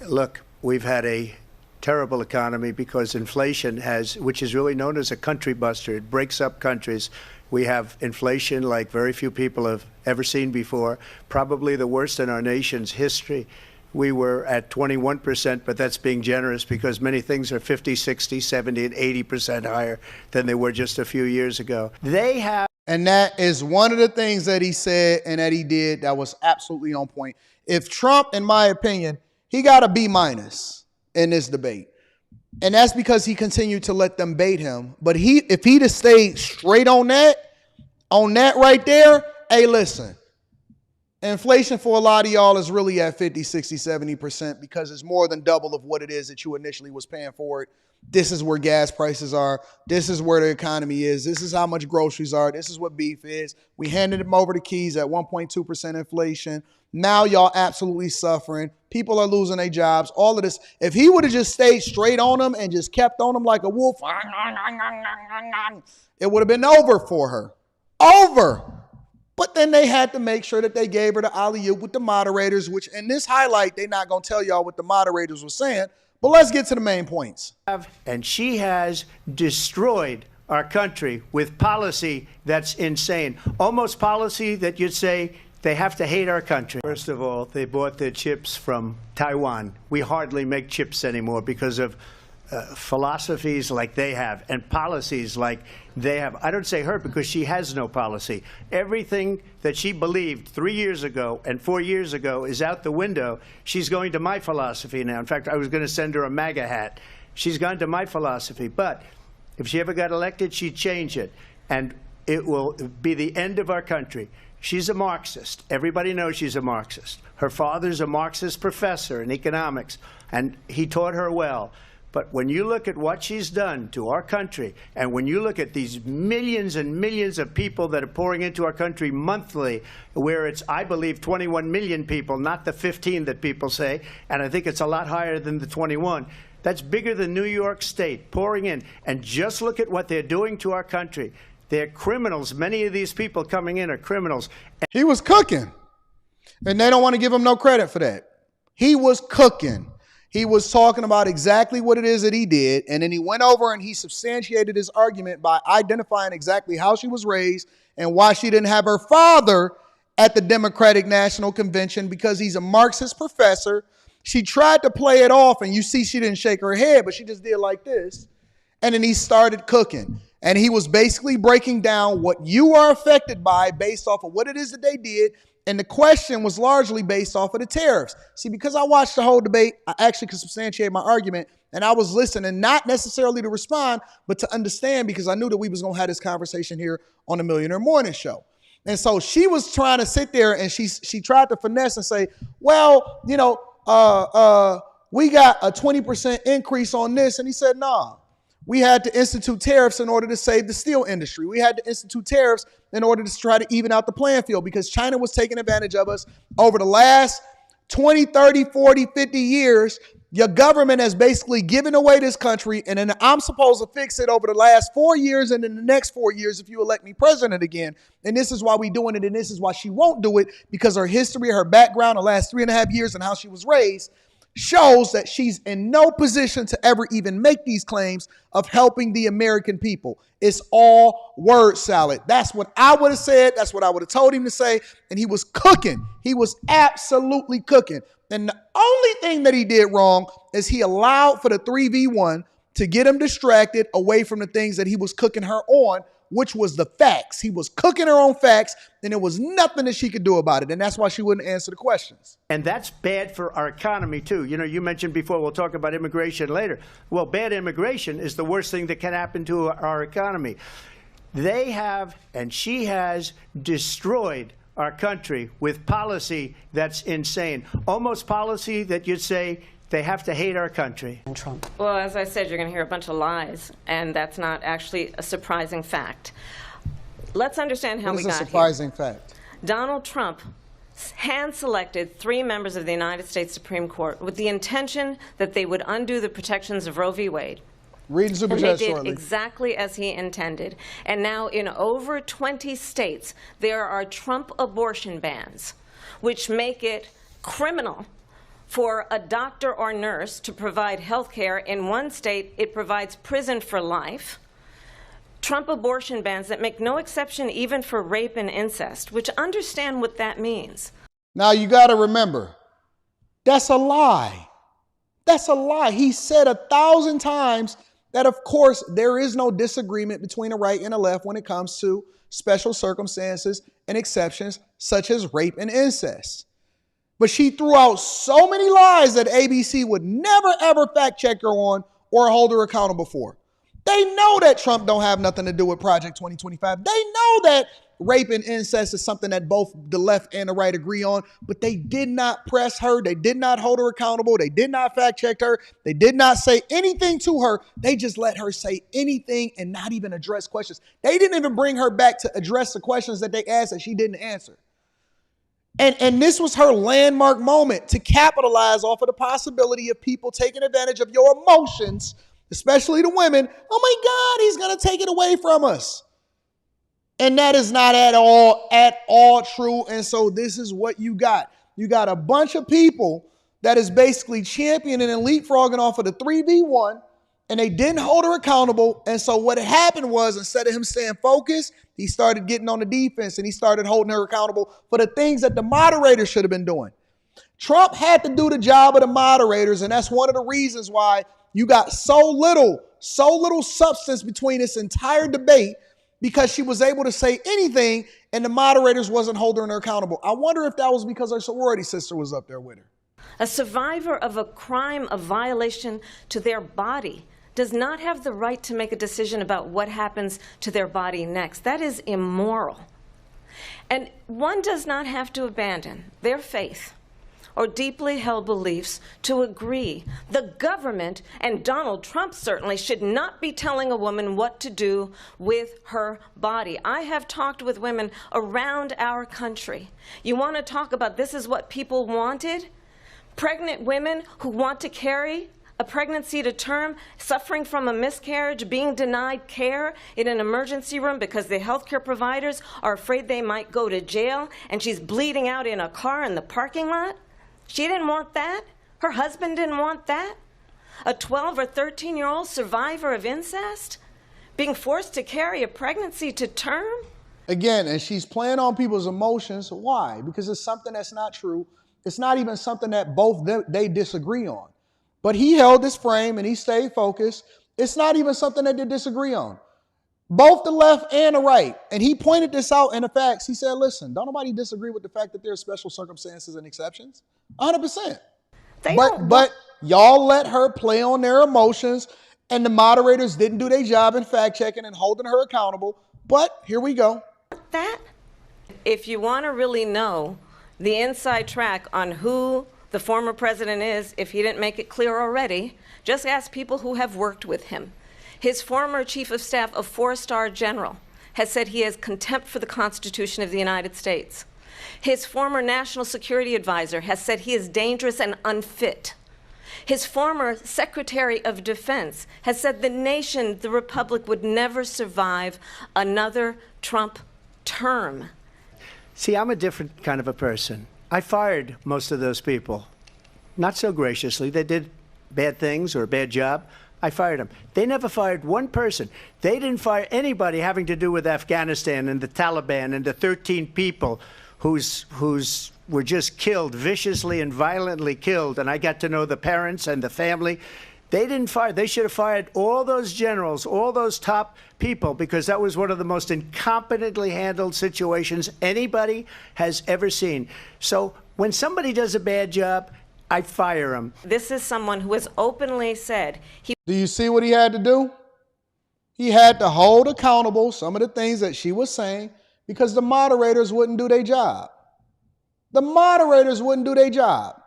Look, we've had a terrible economy because inflation which is really known as a country buster. It breaks up countries. We have inflation like very few people have ever seen before, probably the worst in our nation's history. We were at 21%, but that's being generous because many things are 50, 60, 70, and 80% higher than they were just a few years ago. And that is one of the things that he said and that he did that was absolutely on point. If Trump, in my opinion, he got a B- in this debate. And that's because he continued to let them bait him. But if he'd have stayed straight on that right there, hey, listen, inflation for a lot of y'all is really at 50, 60, 70% because it's more than double of what it is that you initially was paying for it. This is where gas prices are. This is where the economy is. This is how much groceries are. This is what beef is. We handed them over the keys at 1.2% inflation. Now y'all absolutely suffering. People are losing their jobs. All of this. If he would have just stayed straight on them and just kept on them like a wolf, it would have been over for her. Over. But then they had to make sure that they gave her the alley-oop with the moderators, which in this highlight, they're not going to tell y'all what the moderators were saying. But let's get to the main points. And she has destroyed our country with policy that's insane. Almost policy that you'd say they have to hate our country. First of all, they bought their chips from Taiwan. We hardly make chips anymore because of philosophies like they have and policies like they have. I don't say her because she has no policy. Everything that she believed 3 years ago and 4 years ago is out the window. She's going to my philosophy now. In fact, I was going to send her a MAGA hat. She's gone to my philosophy. But if she ever got elected, she'd change it. And it will be the end of our country. She's a Marxist. Everybody knows she's a Marxist. Her father's a Marxist professor in economics, and he taught her well. But when you look at what she's done to our country, and when you look at these millions and millions of people that are pouring into our country monthly, where it's, I believe, 21 million people, not the 15 that people say, and I think it's a lot higher than the 21. That's bigger than New York State pouring in. And just look at what they're doing to our country. They're criminals. Many of these people coming in are criminals. He was cooking, and they don't want to give him no credit for that. He was cooking. He was talking about exactly what it is that he did, and then he went over and he substantiated his argument by identifying exactly how she was raised and why she didn't have her father at the Democratic National Convention because he's a Marxist professor. She tried to play it off, and you see she didn't shake her head, but she just did like this. And then he started cooking, and he was basically breaking down what you are affected by based off of what it is that they did. And the question was largely based off of the tariffs. See, because I watched the whole debate, I actually could substantiate my argument. And I was listening, not necessarily to respond, but to understand, because I knew that we was going to have this conversation here on the Millionaire Morning Show. And so she was trying to sit there and she tried to finesse and say, well, you know, we got a 20% increase on this. And he said, nah. We had to institute tariffs in order to save the steel industry. We had to institute tariffs in order to try to even out the playing field because China was taking advantage of us over the last 20, 30, 40, 50 years. Your government has basically given away this country, and then I'm supposed to fix it over the last 4 years and in the next 4 years if you elect me president again. And this is why we're doing it, and this is why she won't do it, because her history, her background, the last 3.5 years and how she was raised shows that she's in no position to ever even make these claims of helping the American people. It's all word salad. That's what I would have said. That's what I would have told him to say. And he was cooking. He was absolutely cooking. And the only thing that he did wrong is he allowed for the 3v1 to get him distracted away from the things that he was cooking her on, which was the facts. He was cooking her on facts, and there was nothing that she could do about it. And that's why she wouldn't answer the questions. And that's bad for our economy, too. You know, you mentioned before, we'll talk about immigration later. Well, bad immigration is the worst thing that can happen to our economy. They have, and she has, destroyed our country with policy that's insane. Almost policy that you'd say they have to hate our country. And Trump. Well, as I said, you're going to hear a bunch of lies, and that's not actually a surprising fact. Let's understand how we got here. It's a surprising fact. Donald Trump hand-selected 3 members of the United States Supreme Court with the intention that they would undo the protections of Roe v. Wade. Read the super and chat they did shortly. exactly as he intended. And now in over 20 states, there are Trump abortion bans, which make it criminal for a doctor or nurse to provide health care. In one state, it provides prison for life. Trump abortion bans that make no exception even for rape and incest, which understand what that means. Now, you got to remember, that's a lie. That's a lie. He said 1,000 times that, of course, there is no disagreement between the right and the left when it comes to special circumstances and exceptions such as rape and incest. But she threw out so many lies that ABC would never, ever fact check her on or hold her accountable for. They know that Trump don't have nothing to do with Project 2025. They know that rape and incest is something that both the left and the right agree on, but they did not press her. They did not hold her accountable. They did not fact check her. They did not say anything to her. They just let her say anything and not even address questions. They didn't even bring her back to address the questions that they asked that she didn't answer. And this was her landmark moment to capitalize off of the possibility of people taking advantage of your emotions, especially the women. Oh my God, he's going to take it away from us. And that is not at all true. And so this is what you got. You got a bunch of people that is basically championing and leapfrogging off of the 3v1, and they didn't hold her accountable. And so what happened was, instead of him staying focused, he started getting on the defense and he started holding her accountable for the things that the moderators should have been doing. Trump had to do the job of the moderators, and that's one of the reasons why you got so little substance between this entire debate, because she was able to say anything and the moderators wasn't holding her accountable. I wonder if that was because her sorority sister was up there with her. A survivor of a crime of violation to their body does not have the right to make a decision about what happens to their body next. That is immoral. And one does not have to abandon their faith or deeply held beliefs to agree. The government, and Donald Trump certainly, should not be telling a woman what to do with her body. I have talked with women around our country. You want to talk about this is what people wanted? Pregnant women who want to carry a pregnancy to term, suffering from a miscarriage, being denied care in an emergency room because the healthcare providers are afraid they might go to jail, and she's bleeding out in a car in the parking lot. She didn't want that. Her husband didn't want that. A 12 or 13-year-old survivor of incest being forced to carry a pregnancy to term. Again, and she's playing on people's emotions. Why? Because it's something that's not true. It's not even something that they disagree on. But he held this frame and he stayed focused. It's not even something that they disagree on. Both the left and the right. And he pointed this out in the facts. He said, listen, don't nobody disagree with the fact that there are special circumstances and exceptions. 100%. But y'all let her play on their emotions, and the moderators didn't do their job in fact checking and holding her accountable. But here we go. That, if you want to really know the inside track on who the former president is, if he didn't make it clear already, just ask people who have worked with him. His former chief of staff, a 4-star general, has said he has contempt for the Constitution of the United States. His former national security advisor has said he is dangerous and unfit. His former Secretary of Defense has said the nation, the republic, would never survive another Trump term. See, I'm a different kind of a person. I fired most of those people. Not so graciously. They did bad things or a bad job. I fired them. They never fired one person. They didn't fire anybody having to do with Afghanistan and the Taliban and the 13 people who's were just killed, viciously and violently killed. And I got to know the parents and the family. They didn't fire. They should have fired all those generals, all those top people, because that was one of the most incompetently handled situations anybody has ever seen. So when somebody does a bad job, I fire him. This is someone who has openly said he. Do you see what he had to do? He had to hold accountable some of the things that she was saying because the moderators wouldn't do their job. The moderators wouldn't do their job.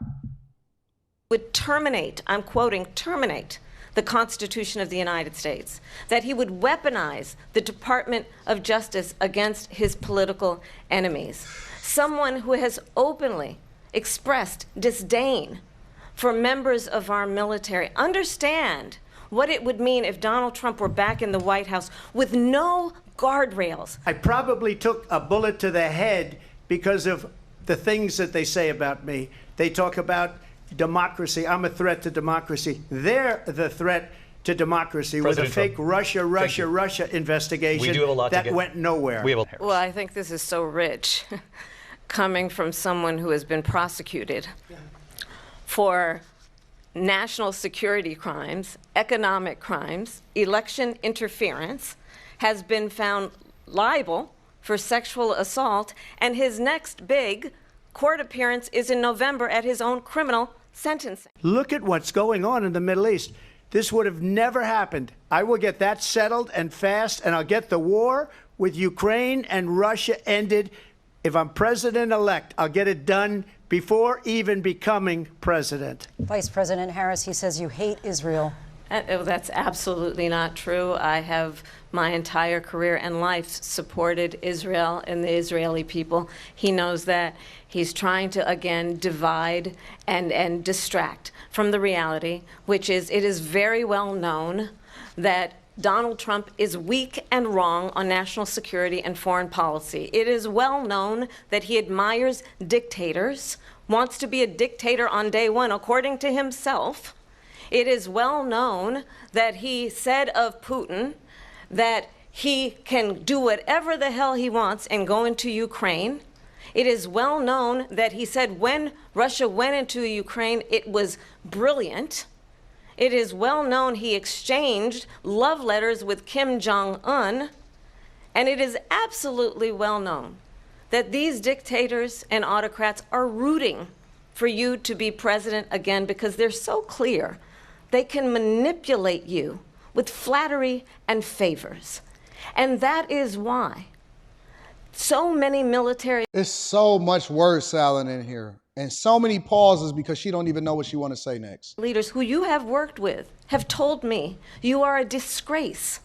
Would terminate, I'm quoting, terminate the Constitution of the United States, that he would weaponize the Department of Justice against his political enemies. Someone who has openly expressed disdain for members of our military. Understand what it would mean if Donald Trump were back in the White House with no guardrails. I probably took a bullet to the head because of the things that they say about me. They talk about democracy. I'm a threat to democracy. They're the threat to democracy President with a fake Trump. Russia investigation We do have a lot that to get. went nowhere. Well, I think this is so rich, coming from someone who has been prosecuted for national security crimes, economic crimes, election interference, has been found liable for sexual assault, and his next big court appearance is in November at his own criminal sentencing. Look at what's going on in the Middle East. This would have never happened. I will get that settled and fast, and I'll get the war with Ukraine and Russia ended. If I'm president-elect, I'll get it done before even becoming president. Vice President Harris, he says you hate Israel. That's absolutely not true. I have my entire career and life supported Israel and the Israeli people. He knows that. He's trying to, again, divide and distract from the reality, which is it is very well known that Donald Trump is weak and wrong on national security and foreign policy. It is well known that he admires dictators, wants to be a dictator on day one, according to himself. It is well known that he said of Putin that he can do whatever the hell he wants and go into Ukraine. It is well known that he said when Russia went into Ukraine, it was brilliant. It is well known he exchanged love letters with Kim Jong-un. And it is absolutely well known that these dictators and autocrats are rooting for you to be president again because they're so clear. They can manipulate you with flattery and favors. And that is why so many military... There's so much word salad in here and so many pauses because she don't even know what she want to say next. ...leaders who you have worked with have told me you are a disgrace.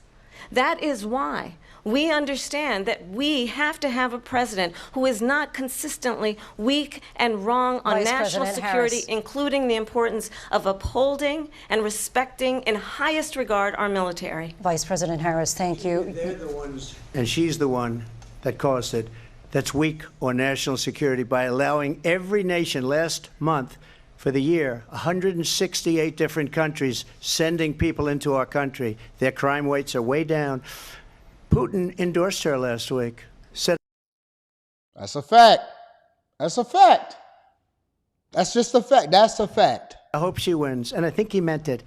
That is why we understand that we have to have a president who is not consistently weak and wrong on national security, including the importance of upholding and respecting in highest regard our military. Vice President Harris, thank you. They're the ones, and she's the one that caused it, that's weak on national security by allowing every nation last month for the year, 168 different countries sending people into our country. Their crime rates are way down. Putin endorsed her last week. Said, "That's a fact. That's a fact. That's just a fact. That's a fact." I hope she wins, and I think he meant it,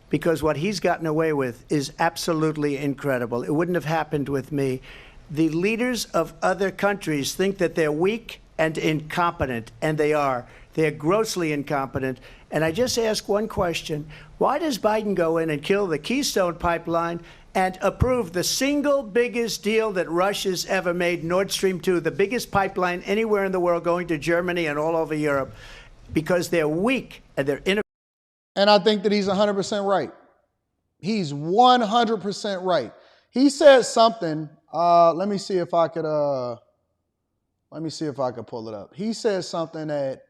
because what he's gotten away with is absolutely incredible. It wouldn't have happened with me. The leaders of other countries think that they're weak and incompetent, and they are. They're grossly incompetent. And I just ask one question. Why does Biden go in and kill the Keystone Pipeline and approve the single biggest deal that Russia's ever made, Nord Stream 2, the biggest pipeline anywhere in the world going to Germany and all over Europe? Because they're weak and they're ineffective. And I think that he's 100% right. He's 100% right. He said something, let me see if I could pull it up. He said something that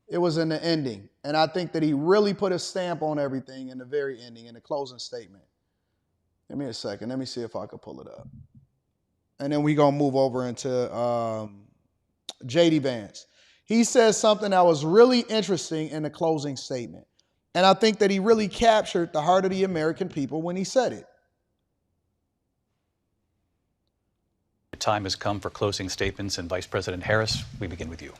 it was in the ending. And I think that he really put a stamp on everything in the very ending, in the closing statement. Give me a second. Let me see if I could pull it up. And then we're going to move over into J.D. Vance. He says something that was really interesting in the closing statement. And I think that he really captured the heart of the American people when he said it. The time has come for closing statements, and Vice President Harris, we begin with you.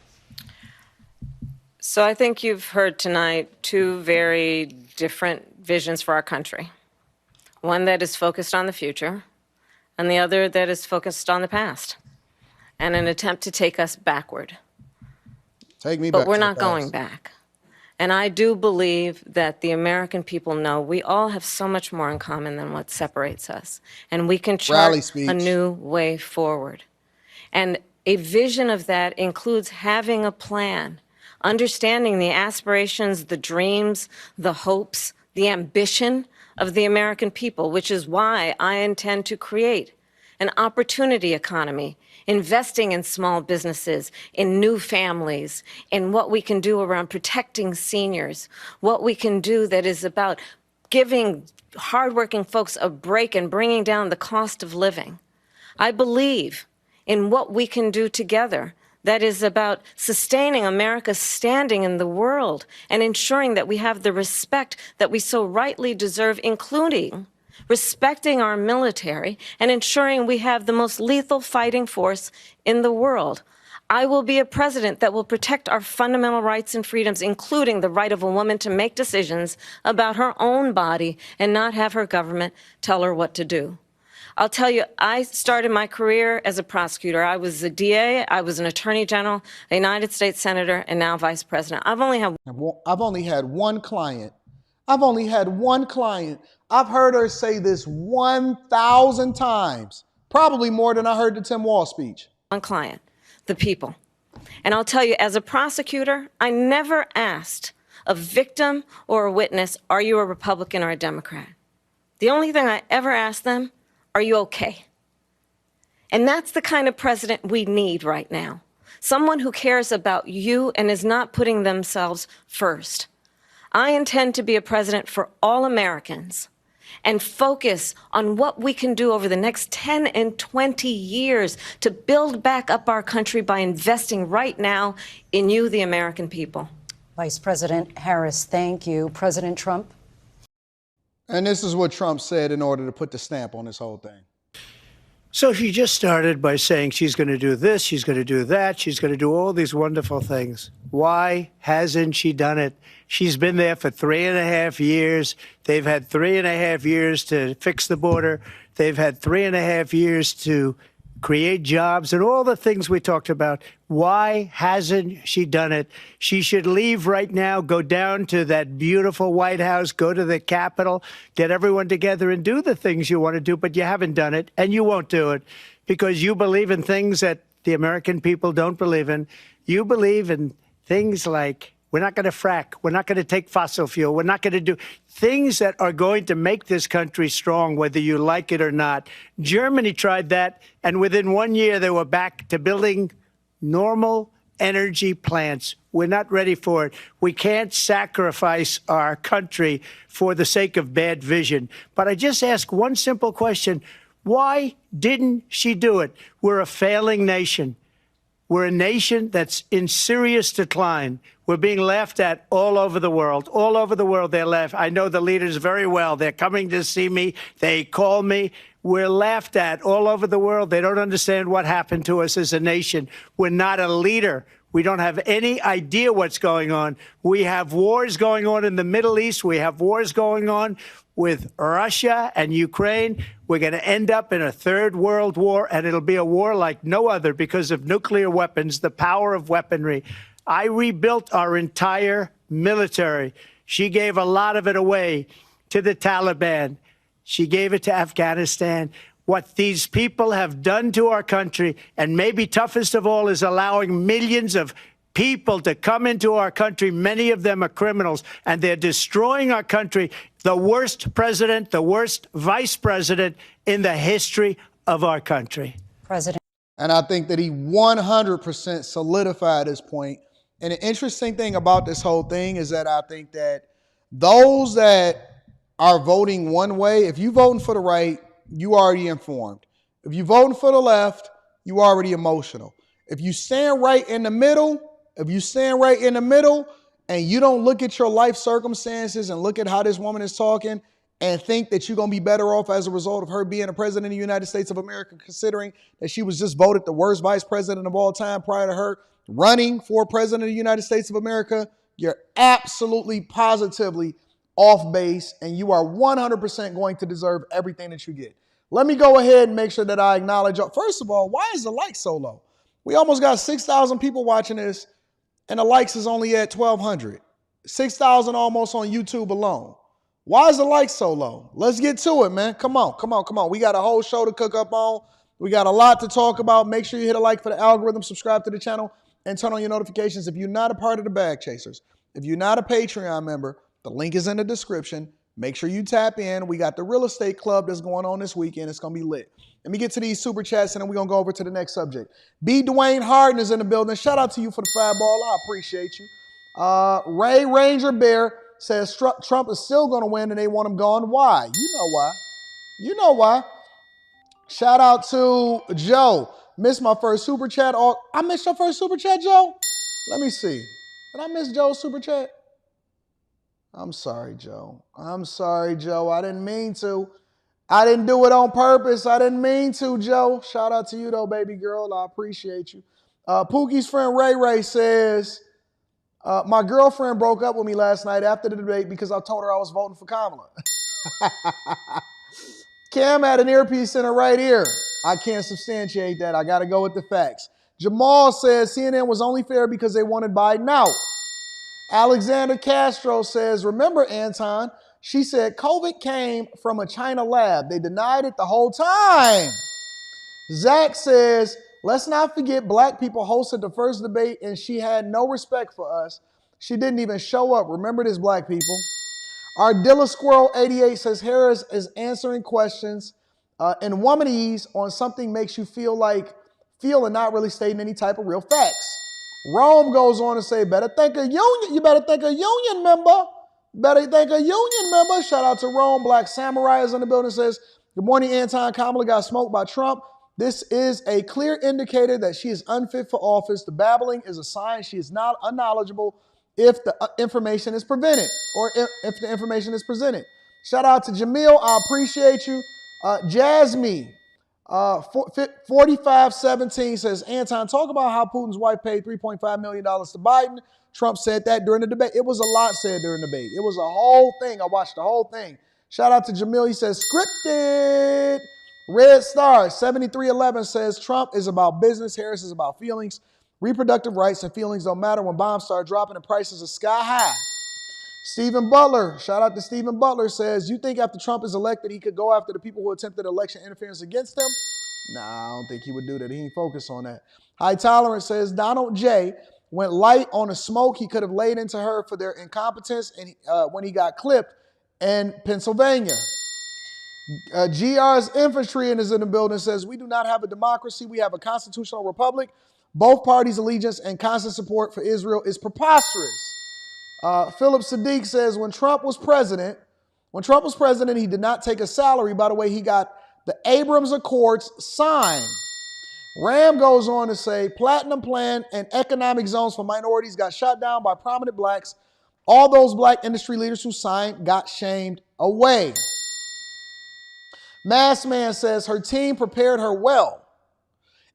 So I think you've heard tonight two very different visions for our country. One that is focused on the future, and the other that is focused on the past, and an attempt to take us backward. Take me back. But we're not going back. And I do believe that the American people know we all have so much more in common than what separates us. And we can chart a new way forward. And a vision of that includes having a plan, understanding the aspirations, the dreams, the hopes, the ambition of the American people, which is why I intend to create an opportunity economy, investing in small businesses, in new families, in what we can do around protecting seniors, what we can do that is about giving hardworking folks a break and bringing down the cost of living. I believe in what we can do together that is about sustaining America's standing in the world and ensuring that we have the respect that we so rightly deserve, including respecting our military and ensuring we have the most lethal fighting force in the world. I will be a president that will protect our fundamental rights and freedoms, including the right of a woman to make decisions about her own body and not have her government tell her what to do. I'll tell you, I started my career as a prosecutor. I was a DA, I was an attorney general, a United States senator, and now vice president. I've only had one client. I've heard her say this 1,000 times, probably more than I heard the Tim Walz speech. One client, the people. And I'll tell you, as a prosecutor, I never asked a victim or a witness, are you a Republican or a Democrat? The only thing I ever asked them, are you okay? And that's the kind of president we need right now. Someone who cares about you and is not putting themselves first. I intend to be a president for all Americans and focus on what we can do over the next 10 and 20 years to build back up our country by investing right now in you, the American people. Vice President Harris, thank you. President Trump? And this is what Trump said in order to put the stamp on this whole thing. So she just started by saying she's going to do this, she's going to do that, she's going to do all these wonderful things. Why hasn't she done it? She's been there for 3.5 years. They've had 3.5 years to fix the border. They've had 3.5 years to create jobs and all the things we talked about. Why hasn't she done it? She should leave right now, go down to that beautiful White House, go to the Capitol, get everyone together and do the things you want to do, but you haven't done it and you won't do it because you believe in things that the American people don't believe in. You believe in things like we're not going to frack. We're not going to take fossil fuel. We're not going to do things that are going to make this country strong, whether you like it or not. Germany tried that, and within 1 year, they were back to building normal energy plants. We're not ready for it. We can't sacrifice our country for the sake of bad vision. But I just ask one simple question. Why didn't she do it? We're a failing nation. We're a nation that's in serious decline. We're being laughed at all over the world. All over the world, they're laughed. I know the leaders very well. They're coming to see me. They call me. We're laughed at all over the world. They don't understand what happened to us as a nation. We're not a leader. We don't have any idea what's going on. We have wars going on in the Middle East. We have wars going on with Russia and Ukraine. We're going to end up in a third world war, and it'll be a war like no other because of nuclear weapons, the power of weaponry. I rebuilt our entire military. She gave a lot of it away to the Taliban. She gave it to Afghanistan. What these people have done to our country, and maybe toughest of all, is allowing millions of people to come into our country. Many of them are criminals, and they're destroying our country. The worst president, the worst vice president in the history of our country. President. And I think that he 100% solidified his point. And the interesting thing about this whole thing is that I think that those that are voting one way, if you're voting for the right, you already informed. If you're voting for the left, you already emotional. If you stand right in the middle, and you don't look at your life circumstances and look at how this woman is talking and think that you're going to be better off as a result of her being a president of the United States of America, considering that she was just voted the worst vice president of all time prior to her running for president of the United States of America, you're absolutely positively off base, and you are 100% going to deserve everything that you get. Let me go ahead and make sure that I acknowledge. First of all, why is the like so low? We almost got 6,000 people watching this, and the likes is only at 1,200. 6,000 almost on YouTube alone. Why is the like so low? Let's get to it, man. Come on. We got a whole show to cook up on. We got a lot to talk about. Make sure you hit a like for the algorithm, subscribe to the channel, and turn on your notifications. If you're not a part of the Bag Chasers, if you're not a Patreon member, the link is in the description. Make sure you tap in. We got the real estate club that's going on this weekend. It's going to be lit. Let me get to these super chats, and then we're going to go over to the next subject. B. Dwayne Harden is in the building. Shout out to you for the $5 ball. I appreciate you. Ray Ranger Bear says Trump is still going to win, and they want him gone. Why? You know why. Shout out to Joe. Missed my first super chat. I missed your first super chat, Joe? Let me see. Did I miss Joe's super chat? I'm sorry, Joe. I didn't mean to. I didn't do it on purpose. I didn't mean to, Joe. Shout out to you, though, baby girl. I appreciate you. Pookie's friend Ray says, my girlfriend broke up with me last night after the debate because I told her I was voting for Kamala. Cam had an earpiece in her right ear. I can't substantiate that. I got to go with the facts. Jamal says CNN was only fair because they wanted Biden out. Alexander Castro says, remember, Anton, she said COVID came from a China lab. They denied it the whole time. Zach says, let's not forget black people hosted the first debate and she had no respect for us. She didn't even show up. Remember this, black people. Ardilla Squirrel 88 says Harris is answering questions in womanese on something makes you feel and not really stating any type of real facts. Rome goes on to say, better thank a union. You better thank a union member. Shout out to Rome. Black Samurai is in the building, says, good morning, Anton. Kamala got smoked by Trump. This is a clear indicator that she is unfit for office. The babbling is a sign she is not unknowledgeable if the information is prevented or if the information is presented. Shout out to Jamil. I appreciate you. Jasmine. 4517 says, Anton, talk about how Putin's wife paid $3.5 million to Biden. Trump said that during the debate. It was a lot said during the debate. It was a whole thing. I watched the whole thing. Shout out to Jamil. He says, scripted. Red Star 7311 says, Trump is about business. Harris is about feelings. Reproductive rights and feelings don't matter when bombs start dropping and prices are sky high. Stephen Butler, shout out to Stephen Butler, says, you think after Trump is elected, he could go after the people who attempted election interference against him? Nah, I don't think he would do that. He ain't focused on that. High Tolerance says, Donald J. went light on the smoke he could have laid into her for their incompetence and when he got clipped in Pennsylvania. GR's infantry is in the building, says, we do not have a democracy. We have a constitutional republic. Both parties' allegiance and constant support for Israel is preposterous. Philip Sadiq says, when Trump was president, he did not take a salary. By the way, he got the Abrams Accords signed. Ram goes on to say, Platinum Plan and economic zones for minorities got shot down by prominent blacks. All those black industry leaders who signed got shamed away. Mass Man says her team prepared her well.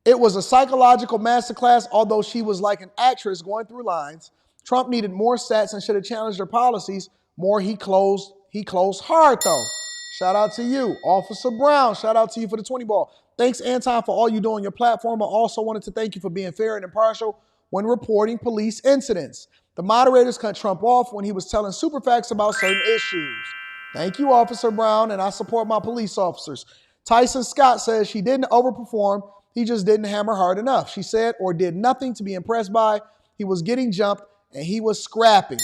It was a psychological masterclass, although she was like an actress going through lines. Trump needed more stats and should have challenged her policies more. He closed hard, though. Shout out to you. Officer Brown, shout out to you for the 20 ball. Thanks, Anton, for all you do on your platform. I also wanted to thank you for being fair and impartial when reporting police incidents. The moderators cut Trump off when he was telling super facts about certain issues. Thank you, Officer Brown, and I support my police officers. Tyson Scott says she didn't overperform. He just didn't hammer hard enough. She said or did nothing to be impressed by. He was getting jumped and he was scrapping.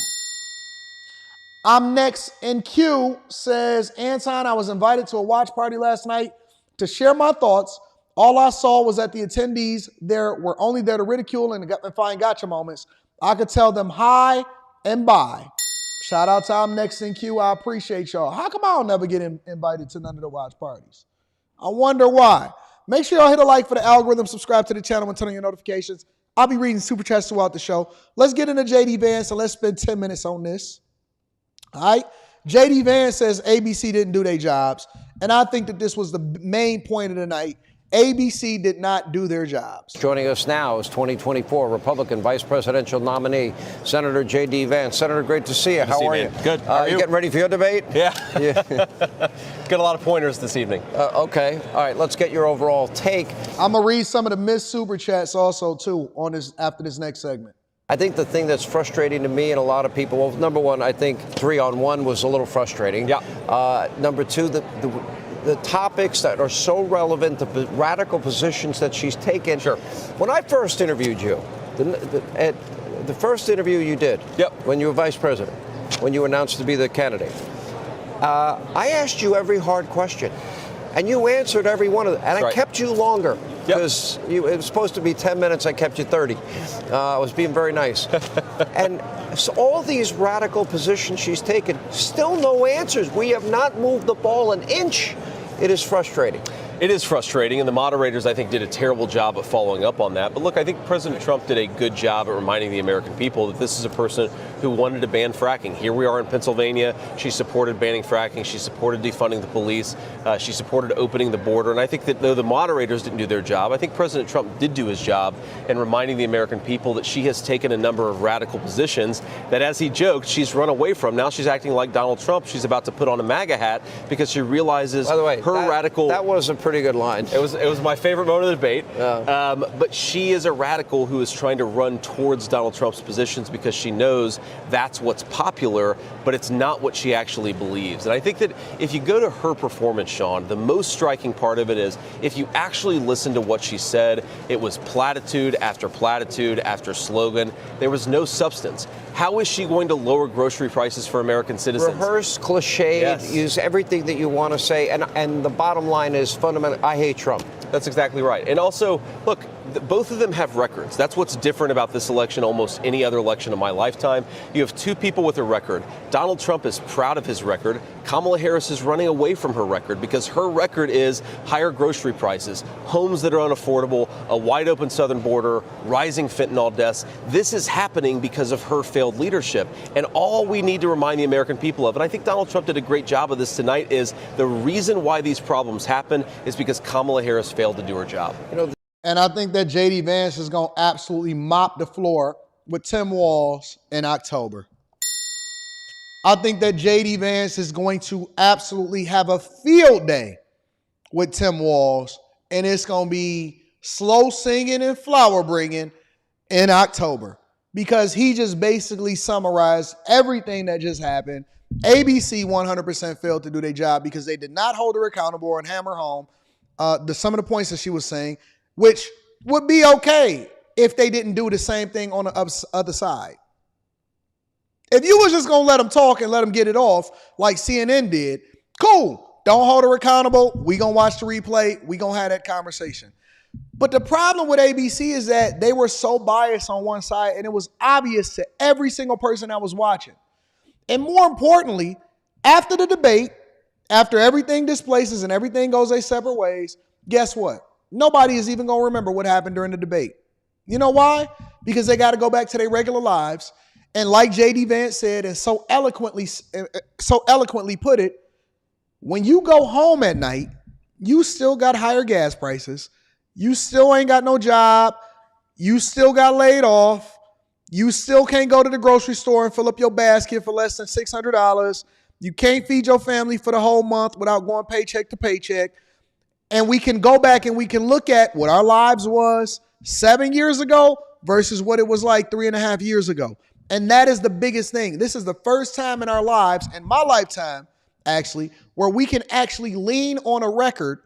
I'm next in queue, says, Anton, I was invited to a watch party last night to share my thoughts. All I saw was that the attendees there were only there to ridicule and find gotcha moments. I could tell them hi and bye. Shout out to I'm next in queue. I appreciate y'all. How come I don't never get invited to none of the watch parties? I wonder why. Make sure y'all hit a like for the algorithm, subscribe to the channel, and turn on your notifications. I'll be reading super chats throughout the show. Let's get into JD Vance and let's spend 10 minutes on this. All right. JD Vance says ABC didn't do their jobs. And I think that this was the main point of the night. ABC did not do their jobs. Joining us now is 2024 Republican Vice Presidential nominee, Senator J.D. Vance. Senator, great to see you. How are you? Good. How are you? Getting ready for your debate? Yeah. Got a lot of pointers this evening. Okay. All right. Let's get your overall take. I'm going to read some of the missed super chats also, too, on this after this next segment. I think the thing that's frustrating to me and a lot of people, well, number one, I think 3-on-1 was a little frustrating. Yeah. Number two, the topics that are so relevant, the radical positions that she's taken. Sure. When I first interviewed you, the first interview you did, when you were vice president, when you announced to be the candidate, I asked you every hard question, and you answered every one of them, and I kept you longer. Because it was supposed to be 10 minutes, I kept you 30. I was being very nice. And so all these radical positions she's taken, still no answers. We have not moved the ball an inch. It is frustrating. It is frustrating, and the moderators, I think, did a terrible job of following up on that. But look, I think President Trump did a good job at reminding the American people that this is a person who wanted to ban fracking. Here we are in Pennsylvania. She supported banning fracking. She supported defunding the police. She supported opening the border. And I think that though the moderators didn't do their job, I think President Trump did do his job in reminding the American people that she has taken a number of radical positions that, as he joked, she's run away from. Now she's acting like Donald Trump. She's about to put on a MAGA hat because she realizes By the way, radical... That was a pretty good line. It was my favorite moment of the debate. But she is a radical who is trying to run towards Donald Trump's positions because she knows that's what's popular, but it's not what she actually believes. And I think that if you go to her performance, Sean, the most striking part of it is if you actually listen to what she said, it was platitude after slogan. There was no substance. How is she going to lower grocery prices for American citizens? Rehearse, cliched, use everything that you want to say. And the bottom line is fundamental. I hate Trump. That's exactly right. And also, look, both of them have records. That's what's different about this election, almost any other election in my lifetime. You have two people with a record. Donald Trump is proud of his record. Kamala Harris is running away from her record because her record is higher grocery prices, homes that are unaffordable, a wide open southern border, rising fentanyl deaths. This is happening because of her failed leadership. And all we need to remind the American people of, and I think Donald Trump did a great job of this tonight, is the reason why these problems happen is because Kamala Harris failed to do her job. And I think that J.D. Vance is going to absolutely mop the floor with Tim Walz in October. I think that J.D. Vance is going to absolutely have a field day with Tim Walz, and it's going to be slow singing and flower bringing in October because he just basically summarized everything that just happened. ABC 100% failed to do their job because they did not hold her accountable and hammer home some of the points that she was saying, which would be okay if they didn't do the same thing on the other side. If you was just going to let them talk and let them get it off like CNN did, cool. Don't hold her accountable. We going to watch the replay. We going to have that conversation. But the problem with ABC is that they were so biased on one side, and it was obvious to every single person that was watching. And more importantly, after the debate, after everything displaces and everything goes their separate ways, guess what? Nobody is even going to remember what happened during the debate. You know why? Because they got to go back to their regular lives. And like J.D. Vance said and so eloquently put it, when you go home at night, you still got higher gas prices. You still ain't got no job. You still got laid off. You still can't go to the grocery store and fill up your basket for less than $600. You can't feed your family for the whole month without going paycheck to paycheck. And we can go back and we can look at what our lives was 7 years ago versus what it was like 3.5 years ago. And that is the biggest thing. This is the first time in our lives, in my lifetime, actually, where we can actually lean on a record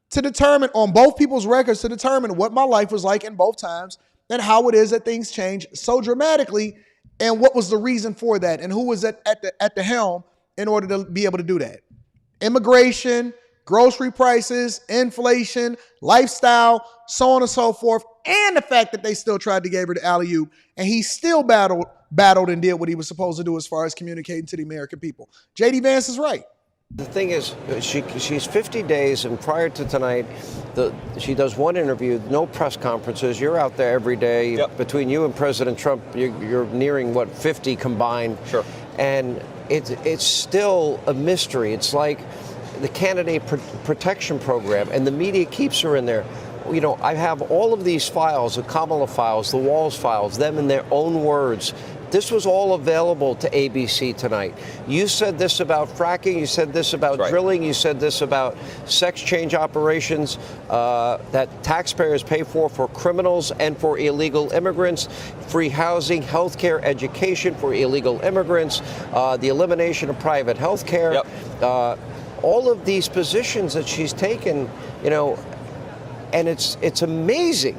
to determine, on both people's records, to determine what my life was like in both times and how it is that things change so dramatically and what was the reason for that and who was at the helm in order to be able to do that. Immigration, grocery prices, inflation, lifestyle, so on and so forth, and the fact that they still tried to give her the alley-oop, and he still battled and did what he was supposed to do as far as communicating to the American people. J.D. Vance is right. The thing is, she's 50 days, and prior to tonight, she does one interview, no press conferences. You're out there every day. Yep. Between you and President Trump, you're nearing, 50 combined? Sure. And it's still a mystery. It's like the candidate protection program, and the media keeps her in there. You know, I have all of these files, the Kamala files, the Walls files, them in their own words. This was all available to ABC tonight. You said this about fracking. You said this about drilling. You said this about sex change operations that taxpayers pay for criminals and for illegal immigrants, free housing, health care, education for illegal immigrants, the elimination of private health care, all of these positions that she's taken, you know, and it's amazing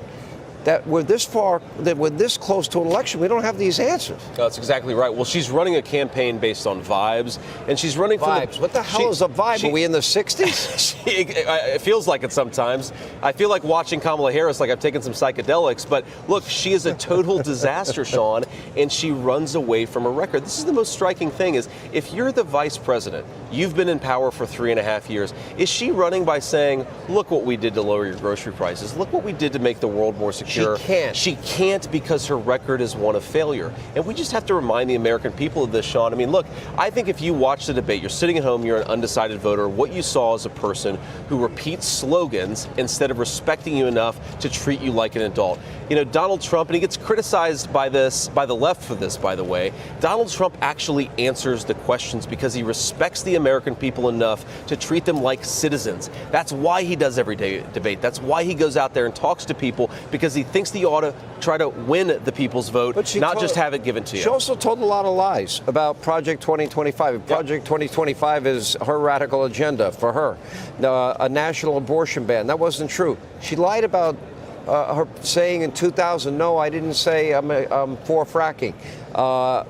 that we're this far, that we're this close to an election, we don't have these answers. That's exactly right. Well, she's running a campaign based on vibes, and she's running vibes. What the hell is a vibe? Are we in the 60s? It feels like it sometimes. I feel like watching Kamala Harris, like I've taken some psychedelics. But look, she is a total disaster, Sean, and she runs away from a record. This is the most striking thing: is if you're the vice president, you've been in power for 3.5 years. Is she running by saying, "Look what we did to lower your grocery prices. Look what we did to make the world more secure"? She can't. She can't, because her record is one of failure. And we just have to remind the American people of this, Sean. I mean, look, I think if you watch the debate, you're sitting at home, you're an undecided voter, what you saw is a person who repeats slogans instead of respecting you enough to treat you like an adult. You know, Donald Trump, and he gets criticized by the left for this, by the way, Donald Trump actually answers the questions because he respects the American people enough to treat them like citizens. That's why he does everyday debate. That's why he goes out there and talks to people, because he thinks that you ought to try to win the people's vote, not just have it given to you. She also told a lot of lies about Project 2025. Project 2025 is her radical agenda for her. A national abortion ban. That wasn't true. She lied about her saying in 2000, no, I didn't say I'm for fracking.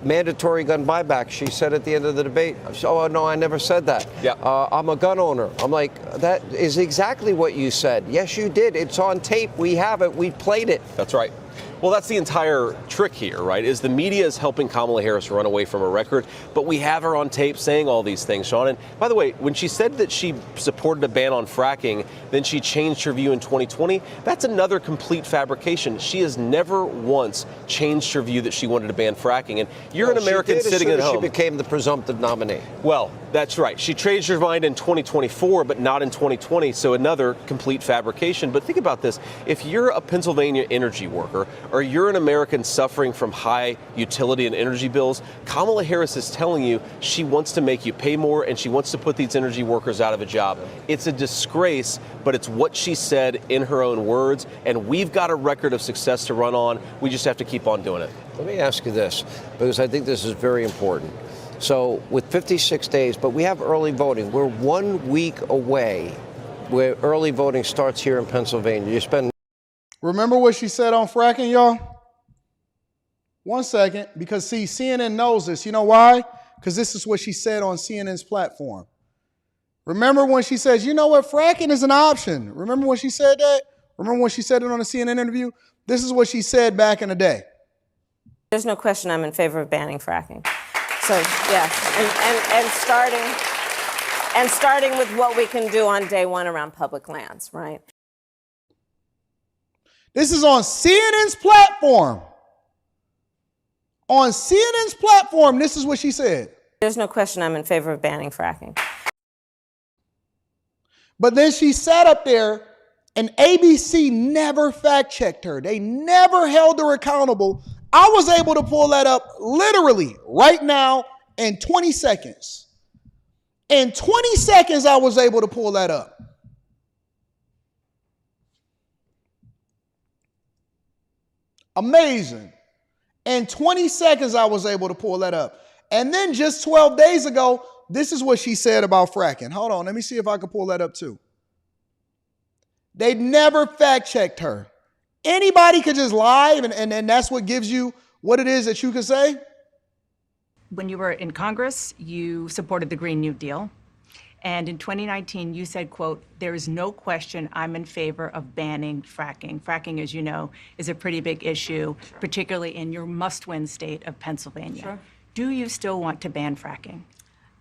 Mandatory gun buyback, she said at the end of the debate. Oh, no, I never said that. I'm a gun owner. I'm like, that is exactly what you said. Yes, you did. It's on tape. We have it. We played it. That's right. Well, that's the entire trick here, right? Is the media is helping Kamala Harris run away from a record, but we have her on tape saying all these things, Sean. And by the way, when she said that she supported a ban on fracking, then she changed her view in 2020, that's another complete fabrication. She has never once changed her view that she wanted to ban fracking. And you're an American sitting at home. She became the presumptive nominee. Well, that's right. She changed her mind in 2024, but not in 2020, so another complete fabrication. But think about this. If you're a Pennsylvania energy worker, or you're an American suffering from high utility and energy bills, Kamala Harris is telling you she wants to make you pay more, and she wants to put these energy workers out of a job. It's a disgrace, but it's what she said in her own words, and we've got a record of success to run on. We just have to keep on doing it. Let me ask you this, because I think this is very important. So with 56 days, but we have early voting. We're 1 week away where early voting starts here in Pennsylvania. You spend. Remember what she said on fracking, y'all? 1 second, because see, CNN knows this. You know why? Because this is what she said on CNN's platform. Remember when she says, you know what, fracking is an option. Remember when she said that? Remember when she said it on a CNN interview? This is what she said back in the day. There's no question I'm in favor of banning fracking. So, yeah, and starting with what we can do on day one around public lands, right? This is on CNN's platform. On CNN's platform, this is what she said. There's no question I'm in favor of banning fracking. But then she sat up there, and ABC never fact-checked her. They never held her accountable. I was able to pull that up literally right now in 20 seconds. In 20 seconds, I was able to pull that up. Amazing. In 20 seconds, I was able to pull that up. And then just 12 days ago, this is what she said about fracking. Hold on, let me see if I can pull that up too. They never fact-checked her. Anybody could just lie, and that's what gives you what it is that you can say? When you were in Congress, you supported the Green New Deal. And in 2019, you said, quote, there is no question I'm in favor of banning fracking. Fracking, as you know, is a pretty big issue, particularly in your must-win state of Pennsylvania. Sure. Do you still want to ban fracking?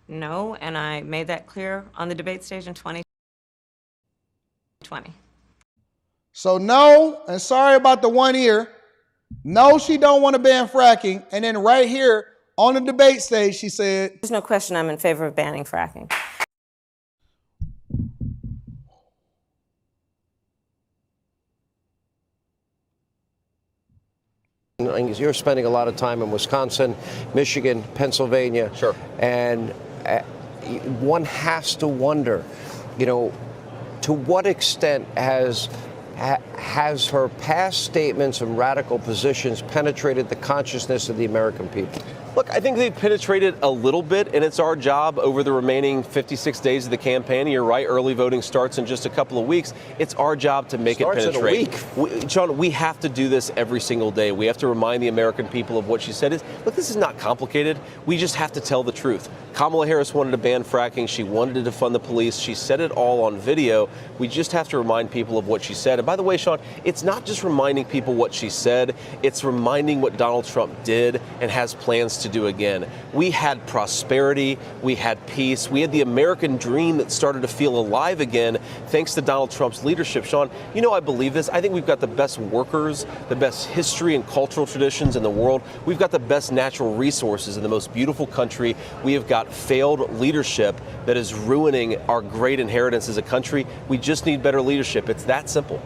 No, and I made that clear on the debate stage in 2020. So no, and sorry about the 1 year. No, she don't want to ban fracking. And then right here on the debate stage, she said, there's no question I'm in favor of banning fracking. you're spending a lot of time in Wisconsin, Michigan, Pennsylvania. Sure. And one has to wonder, you know, to what extent has her past statements and radical positions penetrated the consciousness of the American people? Look, I think they've penetrated a little bit, and it's our job over the remaining 56 days of the campaign. You're right, early voting starts in just a couple of weeks. It's our job to make it penetrate. John, we have to do this every single day. We have to remind the American people of what she said. Look, this is not complicated. We just have to tell the truth. Kamala Harris wanted to ban fracking. She wanted to defund the police. She said it all on video. We just have to remind people of what she said. And by the way, Sean, it's not just reminding people what she said. It's reminding what Donald Trump did and has plans to do again. We had prosperity. We had peace. We had the American dream that started to feel alive again thanks to Donald Trump's leadership. Sean, you know I believe this. I think we've got the best workers, the best history and cultural traditions in the world. We've got the best natural resources in the most beautiful country. We have got failed leadership that is ruining our great inheritance as a country. We just need better leadership. It's that simple.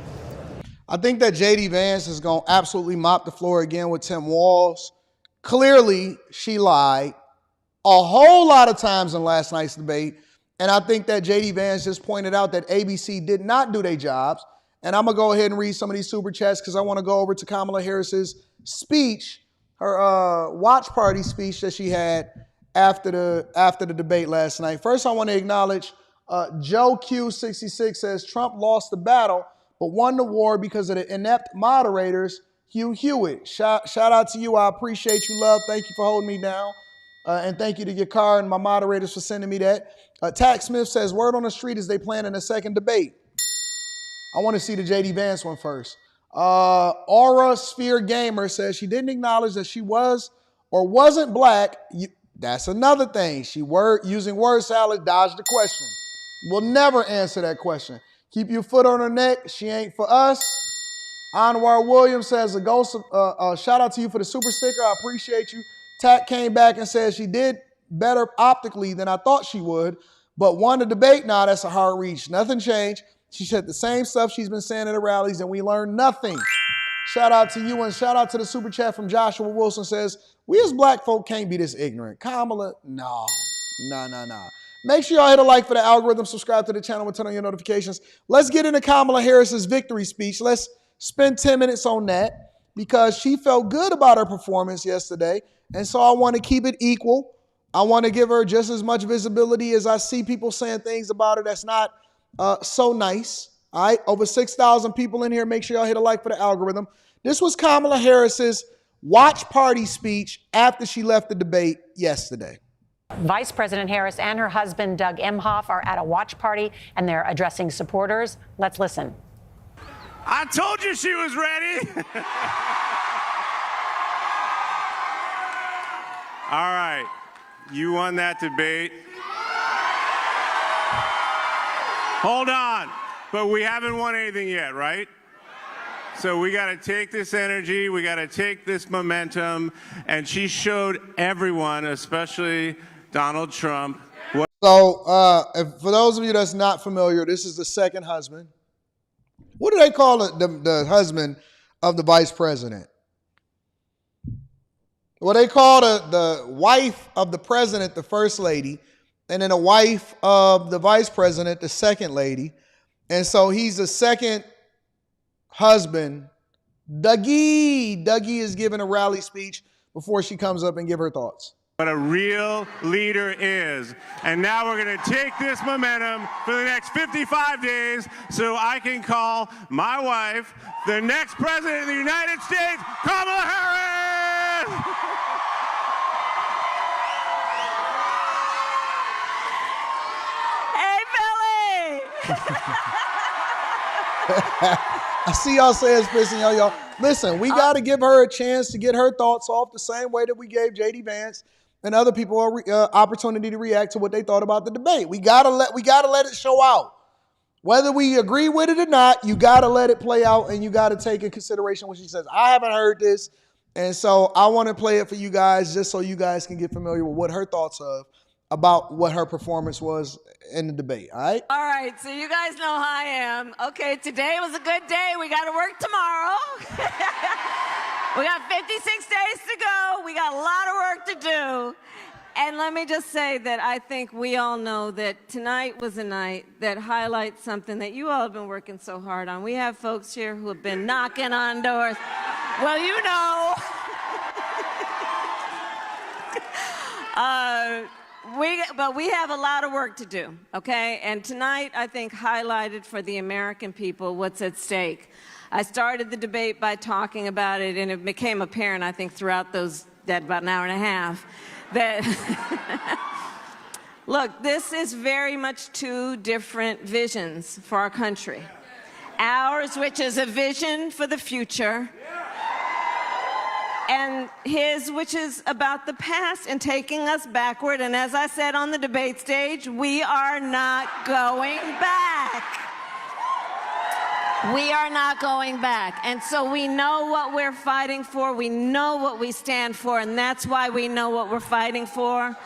I think that J.D. Vance is going to absolutely mop the floor again with Tim Walz. Clearly, she lied a whole lot of times in last night's debate. And I think that J.D. Vance just pointed out that ABC did not do their jobs. And I'm going to go ahead and read some of these super chats because I want to go over to Kamala Harris's speech, her watch party speech that she had after the debate last night. First, I want to acknowledge Joe Q66 says Trump lost the battle, but won the war because of the inept moderators, Hugh Hewitt. Shout out to you. I appreciate you, love. Thank you for holding me down. And thank you to your car and my moderators for sending me that. Tack Smith says, word on the street is they planning a second debate. I want to see the J.D. Vance one first. Aura Sphere Gamer says she didn't acknowledge that she was or wasn't black. That's another thing. Using word salad dodged the question. We'll never answer that question. Keep your foot on her neck. She ain't for us. Anwar Williams says, a ghost. Shout out to you for the super sticker. I appreciate you. Tack came back and said she did better optically than I thought she would, but won the debate. Nah, that's a hard reach. Nothing changed. She said the same stuff she's been saying at the rallies, and we learned nothing. Shout out to you, and shout out to the super chat from Joshua Wilson says, we as black folk can't be this ignorant. Kamala, no. Make sure y'all hit a like for the algorithm, subscribe to the channel, and turn on your notifications. Let's get into Kamala Harris's victory speech. Let's spend 10 minutes on that because she felt good about her performance yesterday, and so I want to keep it equal. I want to give her just as much visibility as I see people saying things about her that's not so nice. All right, over 6,000 people in here. Make sure y'all hit a like for the algorithm. This was Kamala Harris's watch party speech after she left the debate yesterday. Vice President Harris and her husband, Doug Emhoff, are at a watch party, and they're addressing supporters. Let's listen. I told you she was ready. All right, you won that debate. Hold on, but we haven't won anything yet, right? So we got to take this energy, we got to take this momentum, and she showed everyone, especially Donald Trump. So for those of you that's not familiar, this is the second husband. What do they call the husband of the vice president? Well, they call the wife of the president the first lady, and then the wife of the vice president the second lady. And so he's the second husband. Dougie is giving a rally speech before she comes up and give her thoughts. What a real leader is. And now we're going to take this momentum for the next 55 days so I can call my wife the next president of the United States, Kamala Harris! I see y'all say it's pissing y'all. Listen, we got to give her a chance to get her thoughts off the same way that we gave J.D. Vance and other people an opportunity to react to what they thought about the debate. We gotta let it show out. Whether we agree with it or not, you got to let it play out, and you got to take in consideration what she says. I haven't heard this, and so I want to play it for you guys just so you guys can get familiar with what her thoughts are about what her performance was in the debate, all right? All right, so you guys know how I am. Okay, today was a good day. We got to work tomorrow. We got 56 days to go. We got a lot of work to do. And let me just say that I think we all know that tonight was a night that highlights something that you all have been working so hard on. We have folks here who have been knocking on doors. Well, you know. But we have a lot of work to do, okay? And tonight, I think, highlighted for the American people what's at stake. I started the debate by talking about it, and it became apparent, I think, throughout that about an hour and a half, that, look, this is very much two different visions for our country. Ours, which is a vision for the future, and his, which is about the past and taking us backward. And as I said on the debate stage, we are not going back. We are not going back. And so we know what we're fighting for. We know what we stand for, and that's why we know what we're fighting for.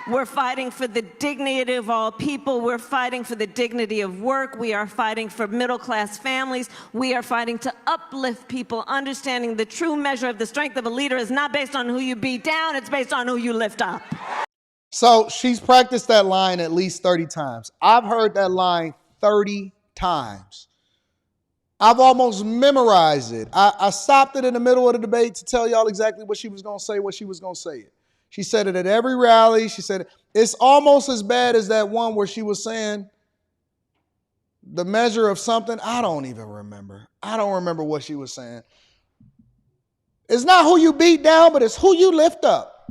We're fighting for the dignity of all people. We're fighting for the dignity of work. We are fighting for middle-class families. We are fighting to uplift people, understanding the true measure of the strength of a leader is not based on who you beat down, it's based on who you lift up. So she's practiced that line at least 30 times. I've heard that line 30 times. I've almost memorized it. I stopped it in the middle of the debate to tell y'all exactly what she was going to say, what she was going to say it. She said it at every rally. She said it's almost as bad as that one where she was saying the measure of something. I don't even remember. I don't remember what she was saying. It's not who you beat down, but it's who you lift up.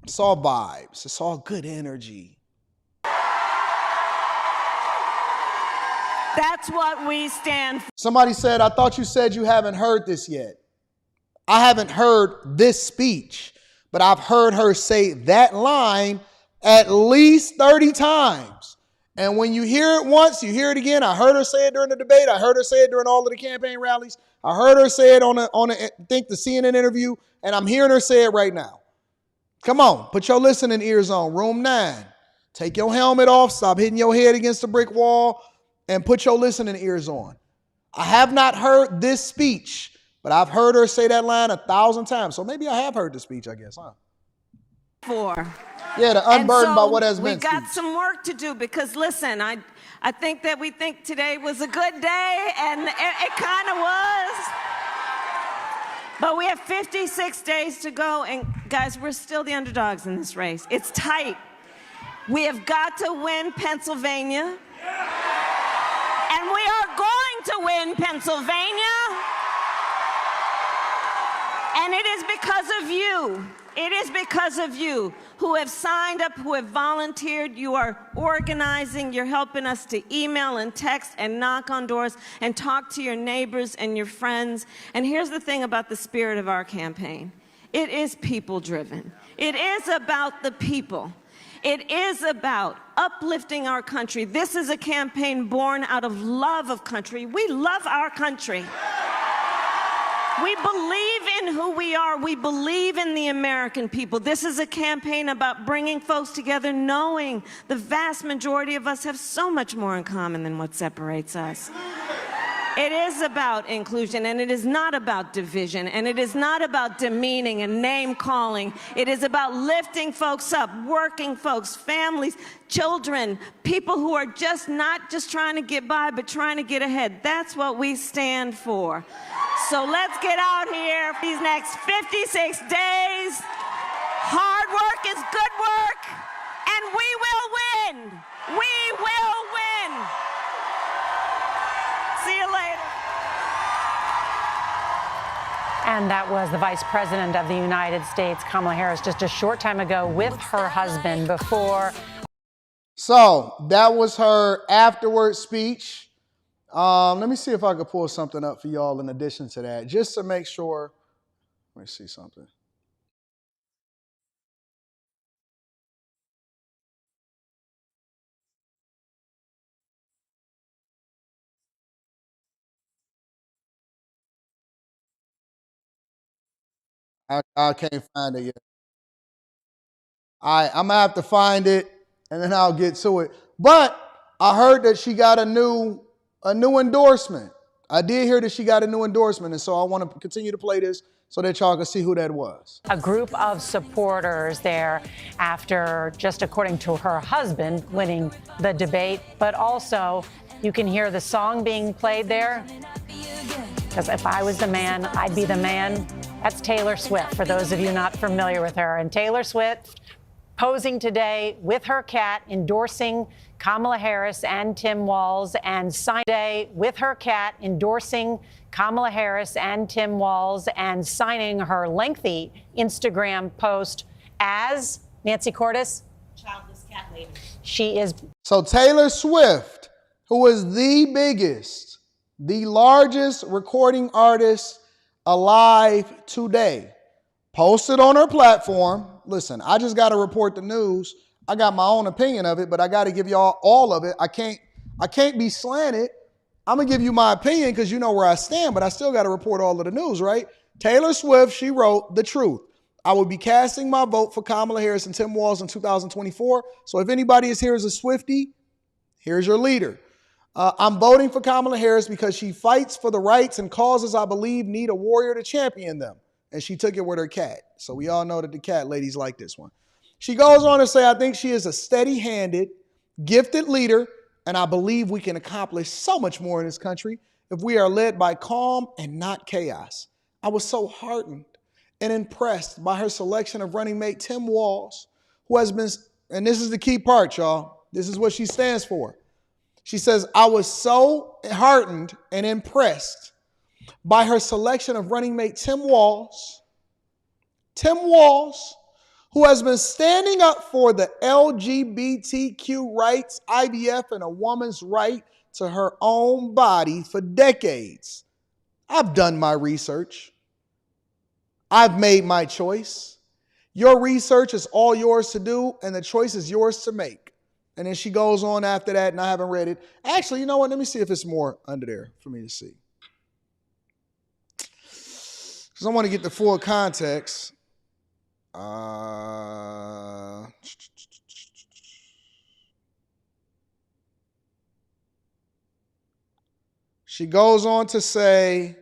It's all vibes. It's all good energy. That's what we stand for. Somebody said, I thought you said you haven't heard this yet. I haven't heard this speech, but I've heard her say that line at least 30 times. And when you hear it once, you hear it again. I heard her say it during the debate. I heard her say it during all of the campaign rallies. I heard her say it on the CNN interview, and I'm hearing her say it right now. Come on, put your listening ears on. Room 9. Take your helmet off. Stop hitting your head against the brick wall, and put your listening ears on. I have not heard this speech, but I've heard her say that line 1,000 times. So maybe I have heard the speech, I guess, huh? Yeah, the unburdened by what has been. We've got some work to do because, listen, I think that we think today was a good day, and it kind of was. But we have 56 days to go, and guys, we're still the underdogs in this race. It's tight. We have got to win Pennsylvania, and we are going to win Pennsylvania. And it is because of you. It is because of you who have signed up, who have volunteered. You are organizing. You're helping us to email and text and knock on doors and talk to your neighbors and your friends. And here's the thing about the spirit of our campaign. It is people-driven. It is about the people. It is about uplifting our country. This is a campaign born out of love of country. We love our country. We believe in who we are. We believe in the American people. This is a campaign about bringing folks together, knowing the vast majority of us have so much more in common than what separates us. It is about inclusion, and it is not about division, and it is not about demeaning and name-calling. It is about lifting folks up, working folks, families, children, people who are not just trying to get by, but trying to get ahead. That's what we stand for. So let's get out here these next 56 days. Hard work is good work, and we will win. We will win. See you later. And that was the Vice President of the United States, Kamala Harris, just a short time ago with her husband before. So that was her afterward speech. Let me see if I could pull something up for y'all in addition to that, just to make sure. Let me see something. I can't find it yet. All right, I'm going to have to find it, and then I'll get to it. But I heard that she got a new endorsement. I did hear that she got a new endorsement, and so I want to continue to play this so that y'all can see who that was. A group of supporters there after, just according to her husband, winning the debate. But also, you can hear the song being played there. Because if I was the man, I'd be the man. That's Taylor Swift, for those of you not familiar with her. And Taylor Swift posing today with her cat, endorsing Kamala Harris and Tim Walz, and signing today with her cat, endorsing Kamala Harris and Tim Walz, and signing her lengthy Instagram post as Nancy Cordes, childless cat lady. She is. So Taylor Swift, who is the biggest, the largest recording artist alive today, posted on her platform. Listen, I just got to report the news. I got my own opinion of it, but I got to give y'all all of it. I can't be slanted. I'm going to give you my opinion because you know where I stand, but I still got to report all of the news, right? Taylor Swift, she wrote the truth. I will be casting my vote for Kamala Harris and Tim Walz in 2024. So if anybody is here as a Swiftie, here's your leader. I'm voting for Kamala Harris because she fights for the rights and causes I believe need a warrior to champion them. And she took it with her cat. So we all know that the cat ladies like this one. She goes on to say, I think she is a steady-handed, gifted leader, and I believe we can accomplish so much more in this country if we are led by calm and not chaos. I was so heartened and impressed by her selection of running mate Tim Walz, who has been, and this is the key part, y'all. This is what she stands for. She says, I was so heartened and impressed by her selection of running mate Tim Walz, who has been standing up for the LGBTQ rights, IVF, and a woman's right to her own body for decades. I've done my research. I've made my choice. Your research is all yours to do, and the choice is yours to make. And then she goes on after that, and I haven't read it. Actually, you know what? Let me see if it's more under there for me to see. Because I want to get the full context. She goes on to say,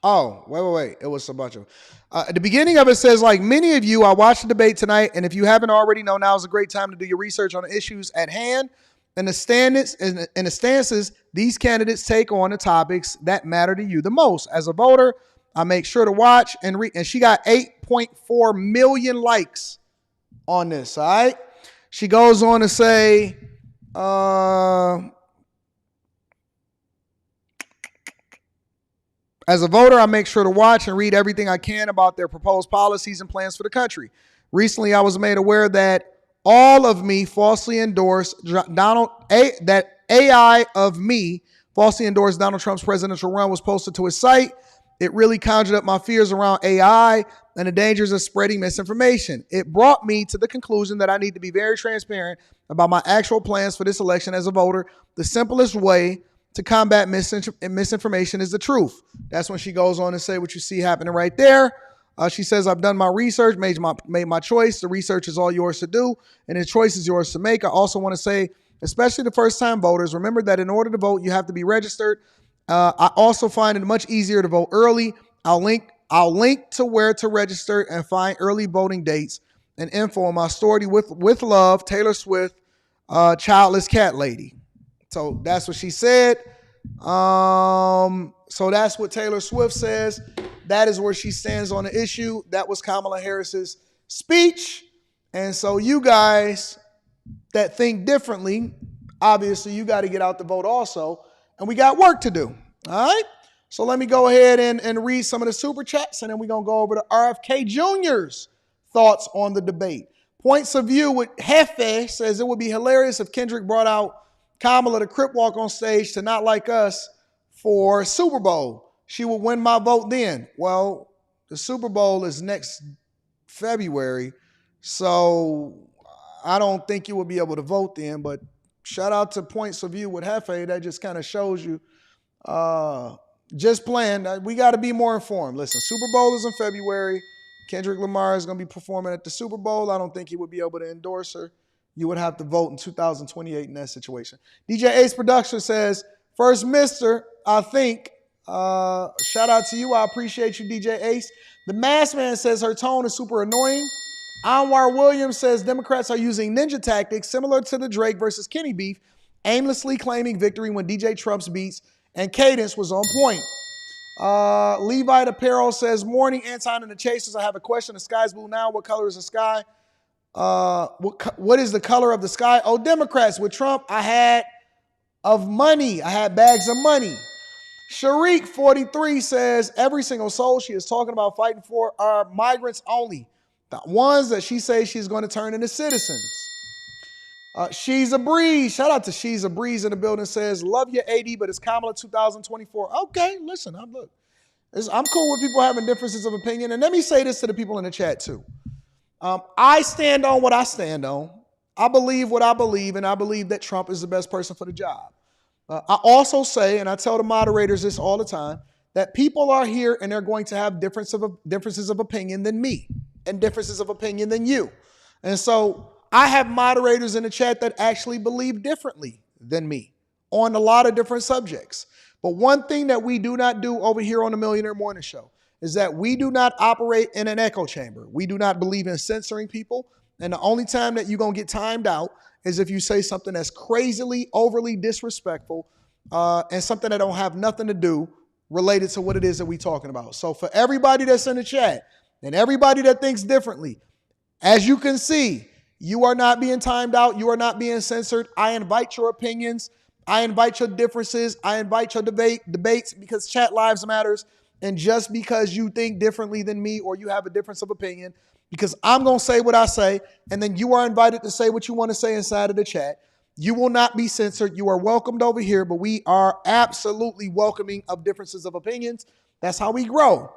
oh, wait. It was a bunch of, at the beginning of it says, like many of you, I watched the debate tonight, and if you haven't already, know now is a great time to do your research on the issues at hand and the stances these candidates take on the topics that matter to you the most. As a voter, I make sure to watch and read. And she got 8.4 million likes on this, all right? She goes on to say, as a voter, I make sure to watch and read everything I can about their proposed policies and plans for the country. Recently, I was made aware that all of me falsely endorsed Donald Trump's presidential run was posted to his site. It really conjured up my fears around AI and the dangers of spreading misinformation. It brought me to the conclusion that I need to be very transparent about my actual plans for this election as a voter. The simplest way to combat misinformation is the truth. That's when she goes on to say what you see happening right there. She says, I've done my research, made my choice. The research is all yours to do, and the choice is yours to make. I also want to say, especially the first-time voters, remember that in order to vote, you have to be registered. I also find it much easier to vote early. I'll link to where to register and find early voting dates and info on my story with love, Taylor Swift, childless cat lady. So that's what she said. So that's what Taylor Swift says. That is where she stands on the issue. That was Kamala Harris's speech. And so you guys that think differently, obviously you got to get out the vote also. And we got work to do. All right? So let me go ahead and read some of the super chats, and then we're going to go over to RFK Jr.'s thoughts on the debate. Points of view with Jefe says it would be hilarious if Kendrick brought out Kamala to crip walk on stage to Not Like Us for Super Bowl. She would win my vote then. Well, the Super Bowl is next February, so I don't think you will be able to vote then, but shout out to Points of View with Jefe. That just kind of shows you just playing. We got to be more informed. Listen, Super Bowl is in February. Kendrick Lamar is going to be performing at the Super Bowl. I don't think he would be able to endorse her. You would have to vote in 2028 in that situation. DJ Ace Production says, First Mister, I think, shout out to you. I appreciate you, DJ Ace. The Masked Man says her tone is super annoying. Anwar Williams says Democrats are using ninja tactics similar to the Drake versus Kenny beef, aimlessly claiming victory when DJ Trump's beats and cadence was on point. Levite Apparel says, morning, Anton and the Chasers. I have a question. The sky's blue now. What color is the sky? What is the color of the sky? Oh, Democrats. With Trump, I had bags of money. Sharik 43 says, every single soul she is talking about fighting for are migrants only. The ones that she says she's going to turn into citizens. She's a Breeze. Shout out to She's a Breeze in the building. Says, love your AD, but it's Kamala 2024. Okay, listen, I'm cool with people having differences of opinion. And let me say this to the people in the chat too. I stand on what I stand on. I believe what I believe, and I believe that Trump is the best person for the job. I also say, and I tell the moderators this all the time, that people are here and they're going to have differences of opinion than me and differences of opinion than you. And so I have moderators in the chat that actually believe differently than me on a lot of different subjects. But one thing that we do not do over here on the Millionaire Morning Show is that we do not operate in an echo chamber. We do not believe in censoring people. And the only time that you're going to get timed out is if you say something that's crazily, overly disrespectful, and something that don't have nothing to do related to what it is that we're talking about. So for everybody that's in the chat and everybody that thinks differently, as you can see, you are not being timed out. You are not being censored. I invite your opinions. I invite your differences. I invite your debates because chat lives matters. And just because you think differently than me or you have a difference of opinion, because I'm going to say what I say, and then you are invited to say what you want to say inside of the chat. You will not be censored. You are welcomed over here, but we are absolutely welcoming of differences of opinions. That's how we grow,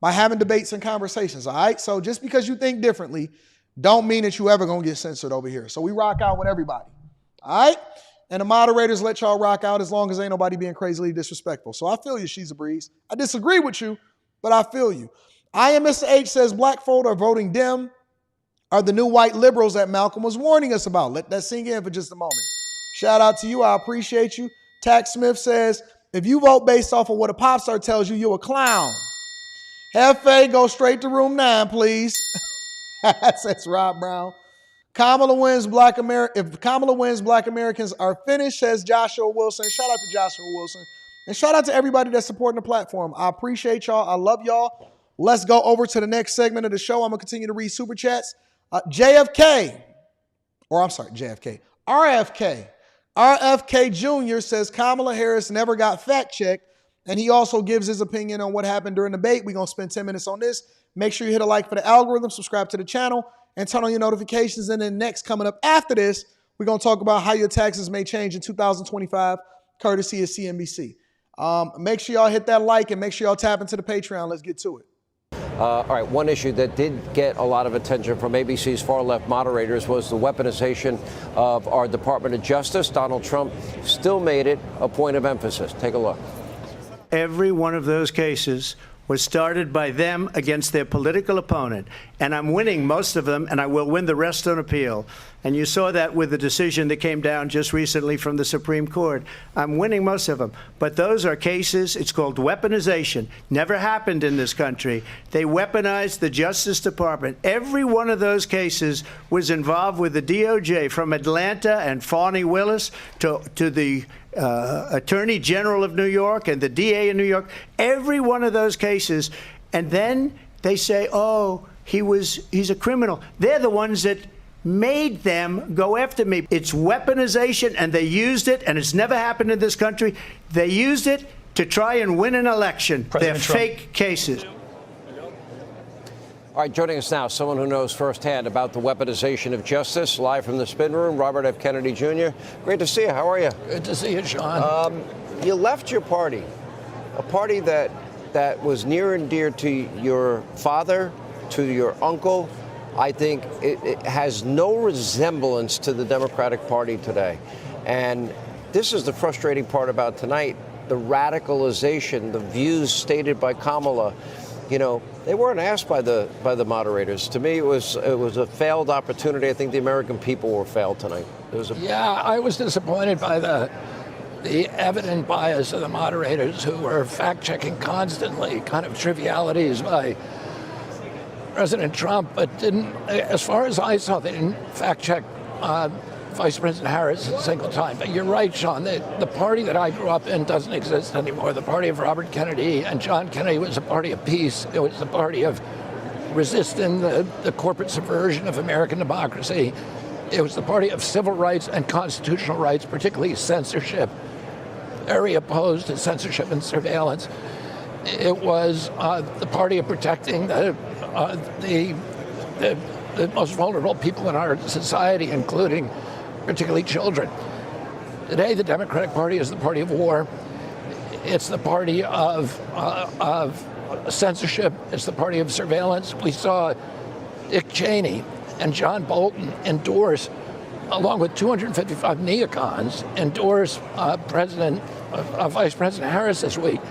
by having debates and conversations, all right? So just because you think differently don't mean that you ever going to get censored over here. So we rock out with everybody, all right? And the moderators let y'all rock out as long as ain't nobody being crazily disrespectful. So I feel you, She's a Breeze. I disagree with you, but I feel you. I am Mr. H says black folk are voting Dem are the new white liberals that Malcolm was warning us about. Let that sink in for just a moment. Shout out to you. I appreciate you. Tax Smith says, if you vote based off of what a pop star tells you, you're a clown. Hefe, go straight to room 9, please. That's Rob Brown. Kamala wins Black America. If Kamala wins, Black Americans are finished, says Joshua Wilson. Shout out to Joshua Wilson. And shout out to everybody that's supporting the platform. I appreciate y'all. I love y'all. Let's go over to the next segment of the show. I'm going to continue to read super chats. RFK Jr. says Kamala Harris never got fact checked. And he also gives his opinion on what happened during the debate. We're going to spend 10 minutes on this. Make sure you hit a like for the algorithm, subscribe to the channel, and turn on your notifications. And then next, coming up after this, we're going to talk about how your taxes may change in 2025, courtesy of CNBC. Make sure y'all hit that like and make sure y'all tap into the Patreon. Let's get to it. All right, one issue that did get a lot of attention from ABC's far-left moderators was the weaponization of our Department of Justice. Donald Trump still made it a point of emphasis. Take a look. Every one of those cases was started by them against their political opponent. And I'm winning most of them, and I will win the rest on appeal. And you saw that with the decision that came down just recently from the Supreme Court. I'm winning most of them. But those are cases, it's called weaponization. Never happened in this country. They weaponized the Justice Department. Every one of those cases was involved with the DOJ, from Atlanta and Fani Willis to the Attorney General of New York and the DA in New York. Every one of those cases. And then they say, oh, he's a criminal. They're the ones that made them go after me. It's weaponization, and they used it, and it's never happened in this country. They used it to try and win an election. They're fake cases. All right, joining us now, someone who knows firsthand about the weaponization of justice, live from the spin room, Robert F. Kennedy Jr. Great to see you. How are you? Good to see you, Sean. You left your party, a party that was near and dear to your father, to your uncle. I think it has no resemblance to the Democratic Party today. And this is the frustrating part about tonight, the radicalization, the views stated by Kamala. You know, they weren't asked by the moderators. To me, it was a failed opportunity. I think the American people were failed tonight. Yeah, I was disappointed by the the evident bias of the moderators who were fact-checking constantly kind of trivialities by President Trump, but didn't, as far as I saw, they didn't fact-check Vice President Harris a single time. But you're right, Sean, the party that I grew up in doesn't exist anymore. The party of Robert Kennedy and John Kennedy was a party of peace. It was the party of resisting the corporate subversion of American democracy. It was the party of civil rights and constitutional rights, particularly censorship, very opposed to censorship and surveillance. It was the party of protecting the most vulnerable people in our society, including particularly children. Today, the Democratic Party is the party of war. It's the party of censorship. It's the party of surveillance. We saw Dick Cheney and John Bolton endorse, along with 255 neocons, endorse Vice President Harris this week.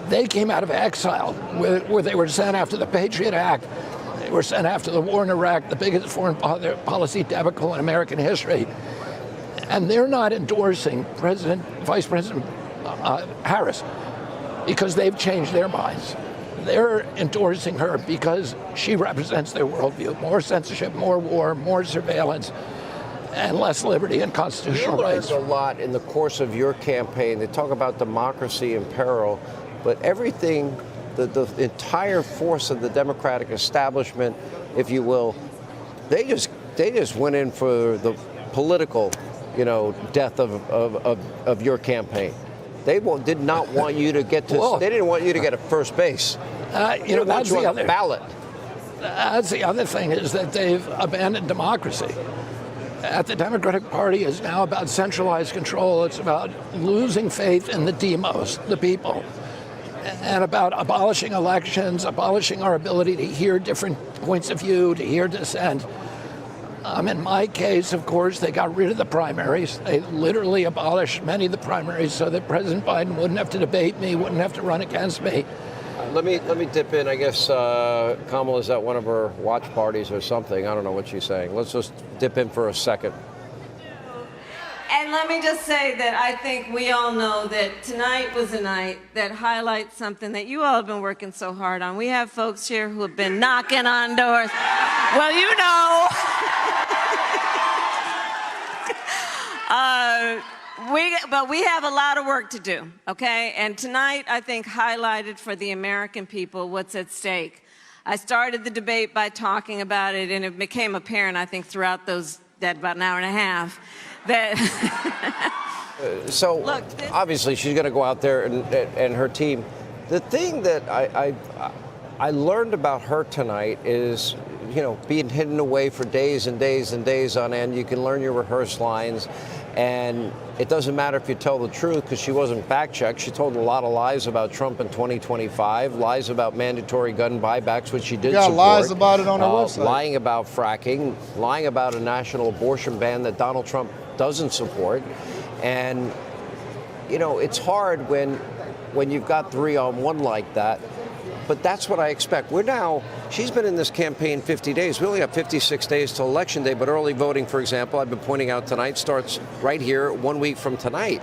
They came out of exile, where they were sent after the Patriot Act. They were sent after the war in Iraq, the biggest foreign policy debacle in American history. And they're not endorsing Vice President Harris because they've changed their minds. They're endorsing her because she represents their worldview. More censorship, more war, more surveillance, and less liberty and constitutional rights. You learned a lot in the course of your campaign. They talk about democracy in peril, but everything, the entire force of the Democratic establishment, if you will, they just went in for the political, death of your campaign. They did not want you to get to. They didn't want you to get to first base. That's the other ballot. That's the other thing, is that they've abandoned democracy. The Democratic Party is now about centralized control. It's about losing faith in the demos, the people, and about abolishing elections, abolishing our ability to hear different points of view, to hear dissent. In my case, of course, they got rid of the primaries. They literally abolished many of the primaries so that President Biden wouldn't have to debate me, wouldn't have to run against me. Let me dip in. I guess Kamala's at one of her watch parties or something. I don't know what she's saying. Let's just dip in for a second. And let me just say that I think we all know that tonight was a night that highlights something that you all have been working so hard on. We have folks here who have been knocking on doors. Well, you know. But we have a lot of work to do, okay? And tonight, I think, highlighted for the American people what's at stake. I started the debate by talking about it, and it became apparent, I think, throughout that about an hour and a half, that... So, look, obviously, she's going to go out there and her team. The thing that I learned about her tonight is, being hidden away for days and days and days on end. You can learn your rehearsed lines. And it doesn't matter if you tell the truth, because she wasn't fact-checked. She told a lot of lies about Trump in 2025, lies about mandatory gun buybacks, which she did support. Lies about it on her website. Lying about fracking, lying about a national abortion ban that Donald Trump doesn't support. And, it's hard when you've got 3-on-1 like that. But that's what I expect. She's been in this campaign 50 days. We only have 56 days till Election Day, but early voting, for example, I've been pointing out tonight, starts right here 1 week from tonight.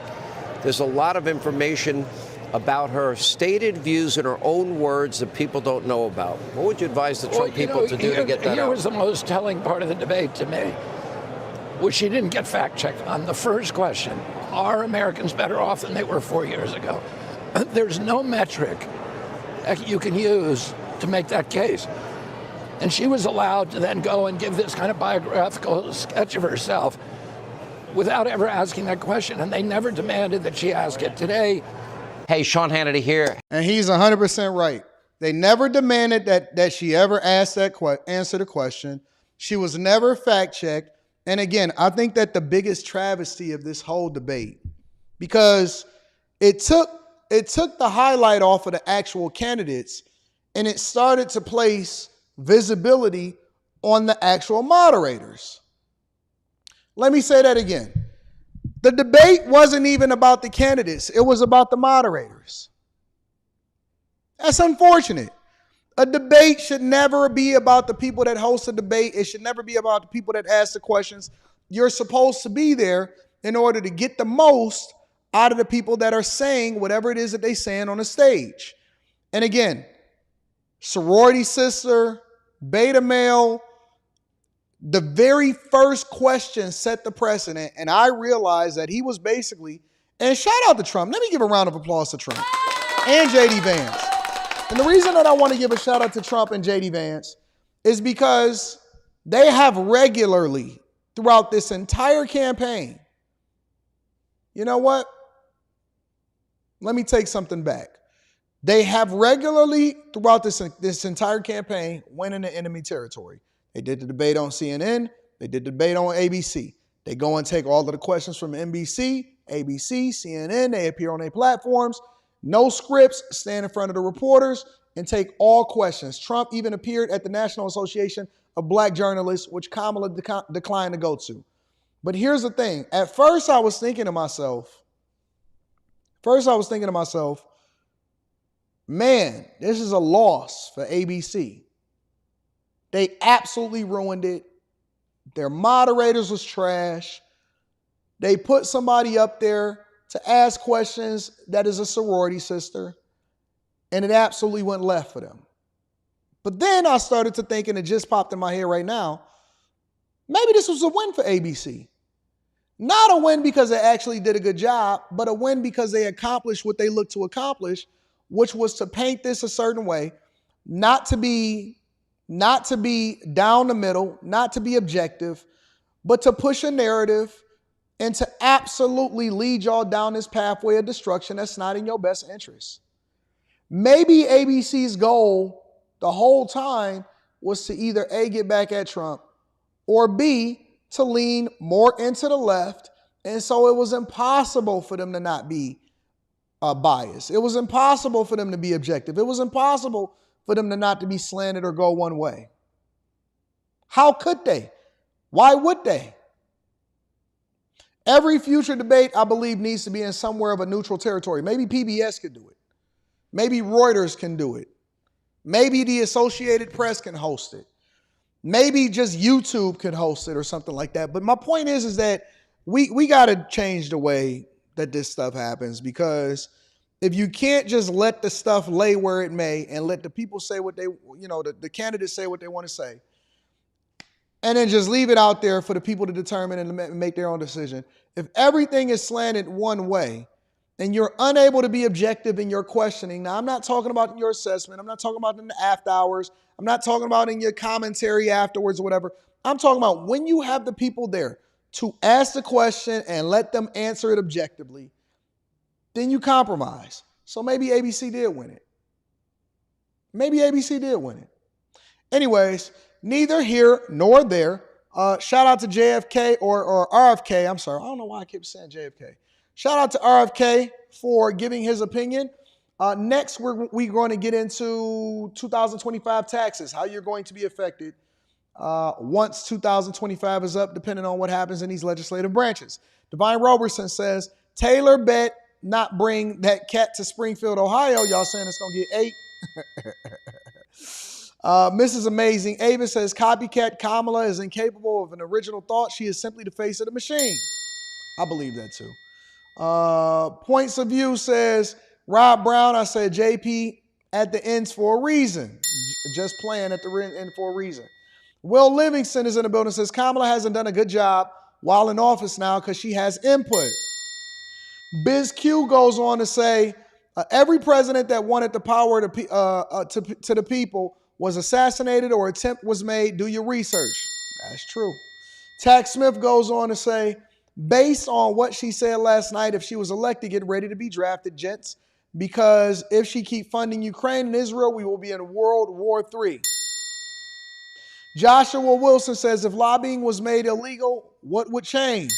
There's a lot of information about her stated views in her own words that people don't know about. What would you advise the Trump people to do to get that out? Here was the most telling part of the debate to me, which she didn't get fact-checked on. The first question, are Americans better off than they were 4 years ago? There's no metric you can use to make that case. And she was allowed to then go and give this kind of biographical sketch of herself without ever asking that question. And they never demanded that she ask it. Today, hey, Sean Hannity here. And he's 100% right. They never demanded that she ever answer the question. She was never fact-checked. And again, I think that the biggest travesty of this whole debate, because it took the highlight off of the actual candidates, and it started to place visibility on the actual moderators. Let me say that again. The debate wasn't even about the candidates. It was about the moderators. That's unfortunate. A debate should never be about the people that host a debate. It should never be about the people that ask the questions. You're supposed to be there in order to get the most out of the people that are saying whatever it is that they're saying on the stage. And again, sorority sister, beta male, the very first question set the precedent. And I realized that he was basically, and shout out to Trump. Let me give a round of applause to Trump and JD Vance. And the reason that I want to give a shout out to Trump and JD Vance is because they have regularly throughout this entire campaign, you know what? Let me take something back. They have regularly throughout this entire campaign went into enemy territory. They did the debate on CNN. They did the debate on ABC. They go and take all of the questions from NBC, ABC, CNN. They appear on their platforms. No scripts, stand in front of the reporters and take all questions. Trump even appeared at the National Association of Black Journalists, which Kamala declined to go to. But here's the thing. At first, I was thinking to myself, man, this is a loss for ABC. They absolutely ruined it. Their moderators was trash. They put somebody up there to ask questions that is a sorority sister, and it absolutely went left for them. But then I started to think, and it just popped in my head right now, maybe this was a win for ABC. Not a win because they actually did a good job, but a win because they accomplished what they looked to accomplish, which was to paint this a certain way, not to be down the middle, not to be objective, but to push a narrative and to absolutely lead y'all down this pathway of destruction that's not in your best interest. Maybe ABC's goal the whole time was to either A, get back at Trump, or B, to lean more into the left. And so it was impossible for them to not be biased. It was impossible for them to be objective. It was impossible for them to not to be slanted or go one way. How could they? Why would they? Every future debate, I believe, needs to be in somewhere of a neutral territory. Maybe PBS could do it. Maybe Reuters can do it. Maybe the Associated Press can host it. Maybe just YouTube could host it or something like that. But my point is that we got to change the way that this stuff happens, because if you can't just let the stuff lay where it may and let the people say what they, the candidates say what they want to say, and then just leave it out there for the people to determine and make their own decision. If everything is slanted one way and you're unable to be objective in your questioning, now I'm not talking about in your assessment, I'm not talking about in the after hours, I'm not talking about in your commentary afterwards or whatever. I'm talking about when you have the people there to ask the question and let them answer it objectively, then you compromise. So maybe ABC did win it. Maybe ABC did win it. Anyways, neither here nor there. Shout out to JFK or RFK. I'm sorry. I don't know why I keep saying JFK. Shout out to RFK for giving his opinion. Next, we're going to get into 2025 taxes, how you're going to be affected once 2025 is up, depending on what happens in these legislative branches. Divine Roberson says, Taylor bet not bring that cat to Springfield, Ohio. Y'all saying it's going to get 8. Mrs. Amazing Ava says, copycat Kamala is incapable of an original thought. She is simply the face of the machine. I believe that too. Points of View says, Rob Brown, I said JP at the ends for a reason. Just playing at the end for a reason. Will Livingston is in the building, says Kamala hasn't done a good job while in office now because she has input. Biz Q goes on to say, every president that wanted the power to the people was assassinated or attempt was made. Do your research. That's true. Tax Smith goes on to say, based on what she said last night, if she was elected, get ready to be drafted, gents, because if she keep funding Ukraine and Israel, we will be in World War III. Joshua Wilson says, if lobbying was made illegal, what would change?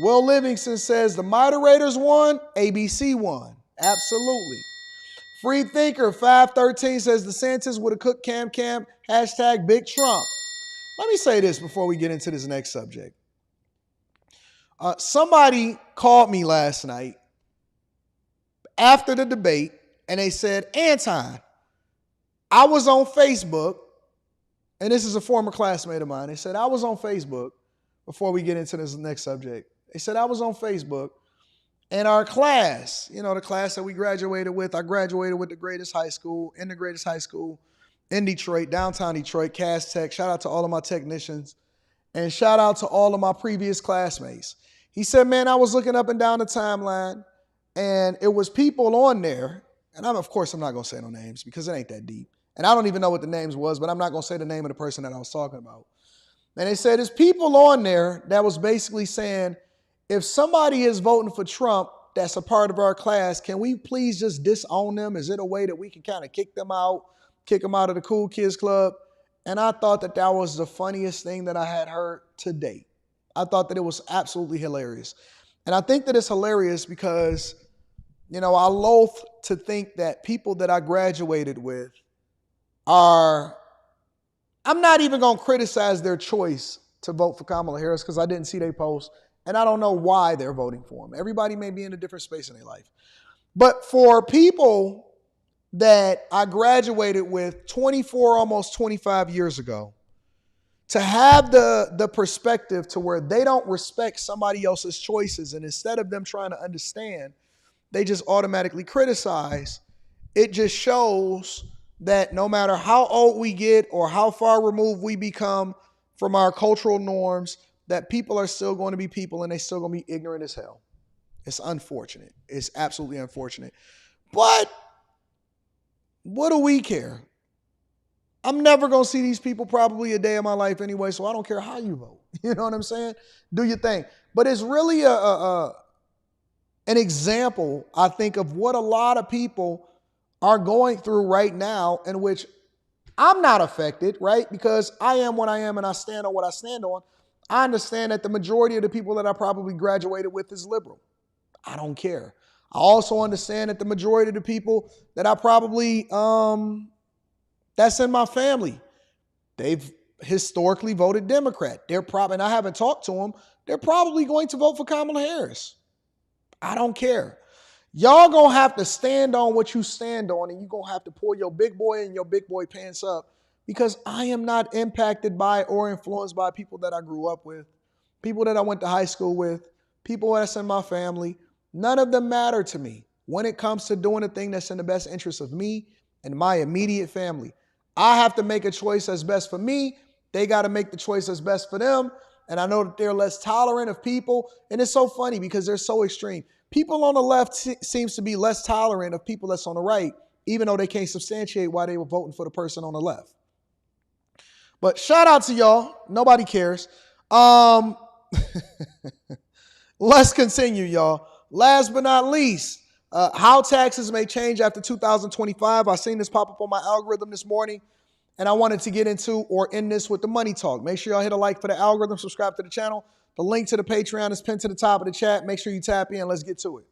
Will Livingston says, the moderators won, ABC won. Absolutely. Free Thinker 513 says, DeSantis would have cooked Cam, hashtag Big Trump. Let me say this before we get into this next subject. Somebody called me last night after the debate, and they said, Anton, I was on Facebook, and this is a former classmate of mine. They said, I was on Facebook, before we get into this next subject. They said, I was on Facebook, And our class, the class that we graduated with, I graduated with the greatest high school in Detroit, downtown Detroit, Cass Tech. Shout out to all of my technicians and shout out to all of my previous classmates. He said, man, I was looking up and down the timeline and it was people on there. And of course, I'm not going to say no names because it ain't that deep. And I don't even know what the names was, but I'm not going to say the name of the person that I was talking about. And they said there's people on there that was basically saying, if somebody is voting for Trump that's a part of our class, can we please just disown them? Is it a way that we can kind of kick them out of the Cool Kids Club? And I thought that was the funniest thing that I had heard to date. I thought that it was absolutely hilarious. And I think that it's hilarious because, I loathe to think that people that I graduated with I'm not even going to criticize their choice to vote for Kamala Harris because I didn't see their post. And I don't know why they're voting for him. Everybody may be in a different space in their life. But for people that I graduated with 24, almost 25 years ago, to have the perspective to where they don't respect somebody else's choices, and instead of them trying to understand, they just automatically criticize, it just shows that no matter how old we get or how far removed we become from our cultural norms, that people are still going to be people and they still going to be ignorant as hell. It's unfortunate. It's absolutely unfortunate. But what do we care? I'm never going to see these people probably a day in my life anyway, so I don't care how you vote. You know what I'm saying? Do your thing. But it's really an example, I think, of what a lot of people are going through right now, in which I'm not affected, right? Because I am what I am and I stand on what I stand on. I understand that the majority of the people that I probably graduated with is liberal. I don't care. I also understand that the majority of the people that I probably, that's in my family, they've historically voted Democrat. And I haven't talked to them, they're probably going to vote for Kamala Harris. I don't care. Y'all gonna have to stand on what you stand on, and you're gonna have to pull your big boy and your big boy pants up, because I am not impacted by or influenced by people that I grew up with, people that I went to high school with, people that's in my family. None of them matter to me when it comes to doing the thing that's in the best interest of me and my immediate family. I have to make a choice that's best for me. They got to make the choice that's best for them. And I know that they're less tolerant of people. And it's so funny because they're so extreme. People on the left seems to be less tolerant of people that's on the right, even though they can't substantiate why they were voting for the person on the left. But shout out to y'all. Nobody cares. Let's continue, y'all. Last but not least, how taxes may change after 2025. I seen this pop up on my algorithm this morning, and I wanted to get into or end this with the money talk. Make sure y'all hit a like for the algorithm, subscribe to the channel. The link to the Patreon is pinned to the top of the chat. Make sure you tap in. Let's get to it.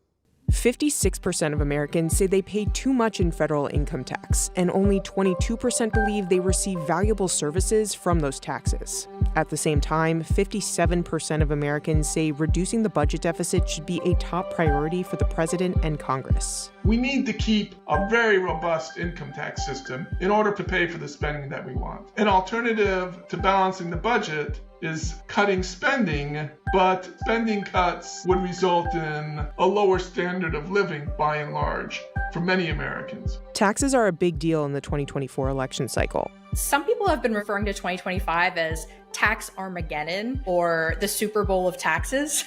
56% of Americans say they pay too much in federal income tax, and only 22% believe they receive valuable services from those taxes. At the same time, 57% of Americans say reducing the budget deficit should be a top priority for the president and Congress. We need to keep a very robust income tax system in order to pay for the spending that we want. An alternative to balancing the budget is cutting spending, but spending cuts would result in a lower standard of living by and large for many Americans. Taxes are a big deal in the 2024 election cycle. Some people have been referring to 2025 as Tax Armageddon, or the Super Bowl of taxes.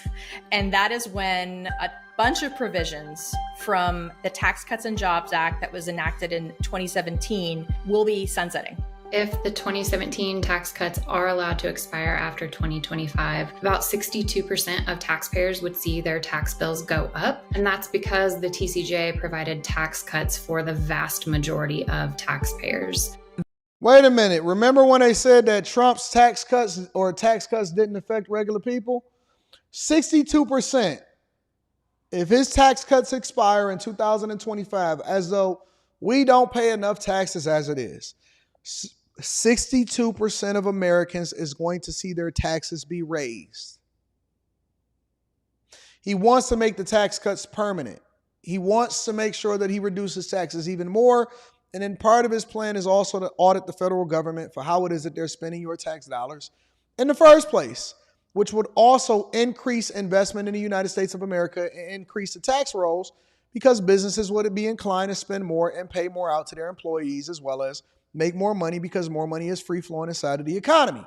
And that is when a bunch of provisions from the Tax Cuts and Jobs Act that was enacted in 2017 will be sunsetting. If the 2017 tax cuts are allowed to expire after 2025, about 62% of taxpayers would see their tax bills go up. And that's because the TCJA provided tax cuts for the vast majority of taxpayers. Wait a minute. Remember when they said that Trump's tax cuts didn't affect regular people? 62%. If his tax cuts expire in 2025, as though we don't pay enough taxes as it is, 62% of Americans is going to see their taxes be raised. He wants to make the tax cuts permanent. He wants to make sure that he reduces taxes even more. And then part of his plan is also to audit the federal government for how it is that they're spending your tax dollars in the first place. which would also increase investment in the United States of America and increase the tax rolls because businesses would be inclined to spend more and pay more out to their employees as well as make more money because more money is free flowing inside of the economy.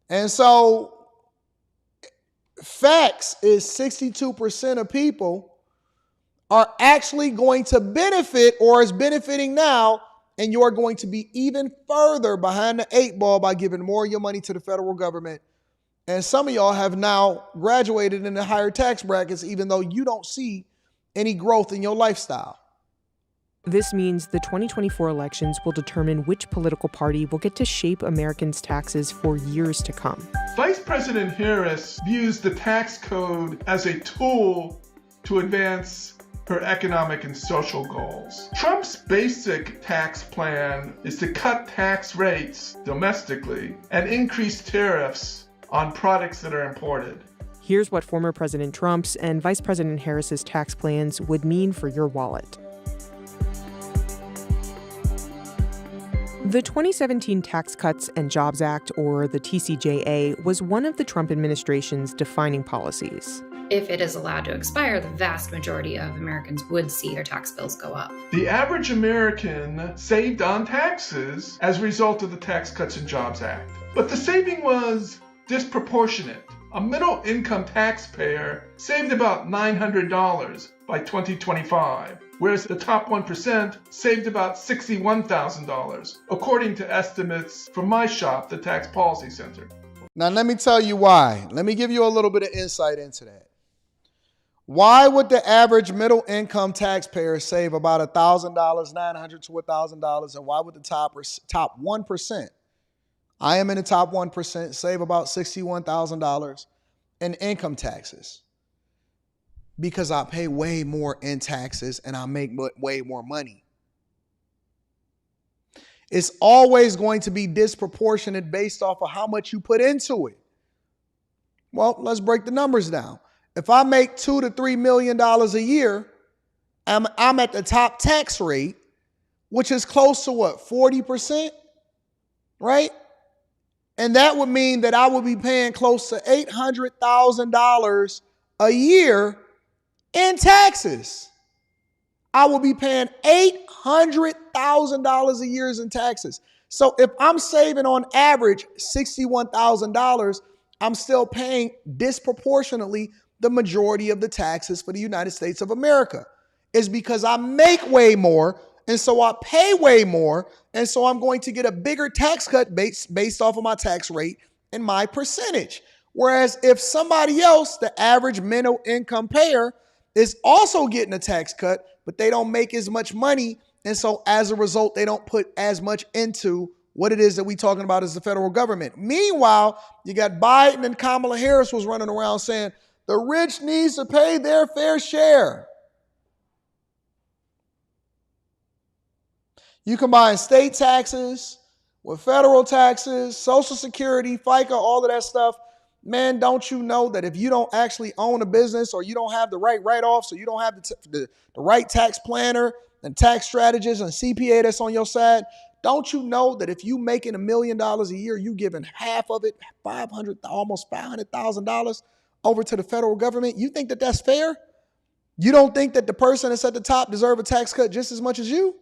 And so facts is 62% of people are actually going to benefit or is benefiting now, and you're going to be even further behind the 8 ball by giving more of your money to the federal government. And some of y'all have now graduated in the higher tax brackets, even though you don't see any growth in your lifestyle. This means the 2024 elections will determine which political party will get to shape Americans' taxes for years to come. Vice President Harris views the tax code as a tool to advance her economic and social goals. Trump's basic tax plan is to cut tax rates domestically and increase tariffs on products that are imported. Here's what former President Trump's and Vice President Harris's tax plans would mean for your wallet. The 2017 Tax Cuts and Jobs Act, or the TCJA, was one of the Trump administration's defining policies. If it is allowed to expire, the vast majority of Americans would see their tax bills go up. The average American saved on taxes as a result of the Tax Cuts and Jobs Act. But the saving was disproportionate. A middle-income taxpayer saved about $900 by 2025, whereas the top 1% saved about $61,000, according to estimates from my shop, the Tax Policy Center. Now, let me tell you why. Let me give you a little bit of insight into that. Why would the average middle-income taxpayer save about $1,000, $900 to $1,000, and why would the top 1%? I am in the top 1%, save about $61,000 in income taxes because I pay way more in taxes and I make way more money. It's always going to be disproportionate based off of how much you put into it. Well, let's break the numbers down. If I make $2 to $3 million a year, I'm at the top tax rate, which is close to what, 40%, right? And that would mean that I would be paying close to $800,000 a year in taxes. I will be paying $800,000 a year in taxes. So if I'm saving on average $61,000, I'm still paying disproportionately the majority of the taxes for the United States of America. It's because I make way more, and so I pay way more, and so I'm going to get a bigger tax cut based off of my tax rate and my percentage. Whereas if somebody else, the average middle income payer, is also getting a tax cut, but they don't make as much money, and so as a result, they don't put as much into what it is that we're talking about as the federal government. Meanwhile, you got Biden and Kamala Harris was running around saying the rich needs to pay their fair share. You combine state taxes with federal taxes, Social Security, FICA, all of that stuff. Man, don't you know that if you don't actually own a business or you don't have the right write-offs or you don't have the right tax planner and tax strategist and CPA that's on your side, don't you know that if you making $1 million a year, you giving half of it, almost $500,000 over to the federal government? You think that that's fair? You don't think that the person that's at the top deserve a tax cut just as much as you?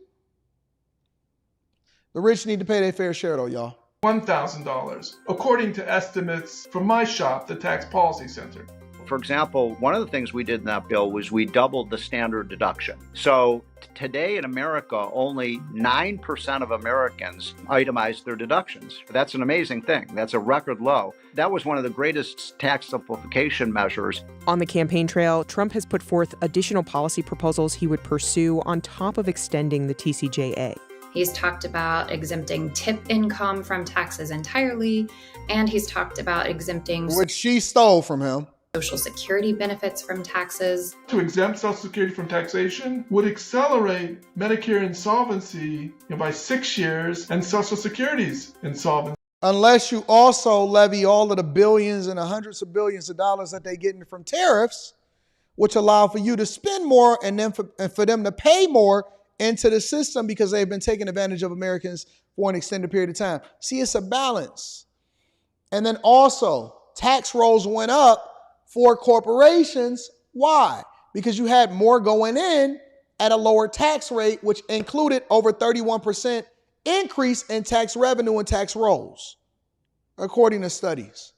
The rich need to pay their fair share though, y'all. $1,000, according to estimates from my shop, the Tax Policy Center. For example, one of the things we did in that bill was we doubled the standard deduction. So today in America, only 9% of Americans itemize their deductions. That's an amazing thing. That's a record low. That was one of the greatest tax simplification measures. On the campaign trail, Trump has put forth additional policy proposals he would pursue on top of extending the TCJA. He's talked about exempting tip income from taxes entirely, and he's talked about exempting which she stole from him. Social Security benefits from taxes. To exempt Social Security from taxation would accelerate Medicare insolvency by 6 years and Social Security's insolvency. Unless you also levy all of the billions and the hundreds of billions of dollars that they're getting from tariffs, which allow for you to spend more and then for them to pay more into the system because they've been taking advantage of Americans for an extended period of time. See, it's a balance. And then also tax rolls went up for corporations. Why? Because you had more going in at a lower tax rate, which included over 31% increase in tax revenue and tax rolls, according to studies.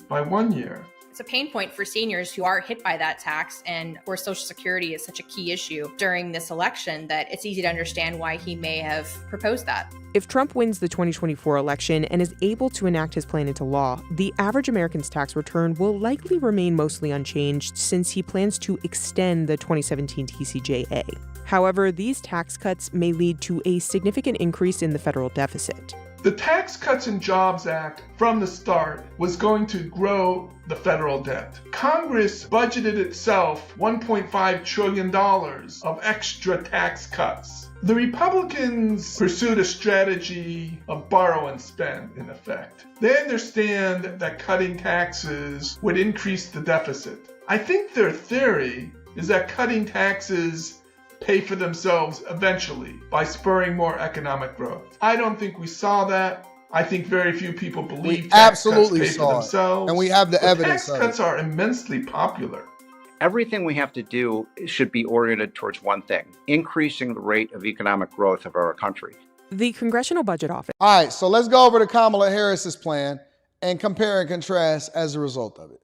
By 1 year. It's a pain point for seniors who are hit by that tax, and where Social Security is such a key issue during this election that it's easy to understand why he may have proposed that. If Trump wins the 2024 election and is able to enact his plan into law, the average American's tax return will likely remain mostly unchanged since he plans to extend the 2017 TCJA. However, these tax cuts may lead to a significant increase in the federal deficit. The Tax Cuts and Jobs Act from the start was going to grow the federal debt. Congress budgeted itself $1.5 trillion of extra tax cuts. The Republicans pursued a strategy of borrow and spend, in effect. They understand that cutting taxes would increase the deficit. I think their theory is that cutting taxes pay for themselves eventually by spurring more economic growth. I don't think we saw that. I think very few people believe tax cuts pay for themselves. And we have the evidence. Tax cuts are immensely popular. Everything we have to do should be oriented towards one thing: increasing the rate of economic growth of our country. The Congressional Budget Office. All right, so let's go over to Kamala Harris's plan and compare and contrast as a result of it.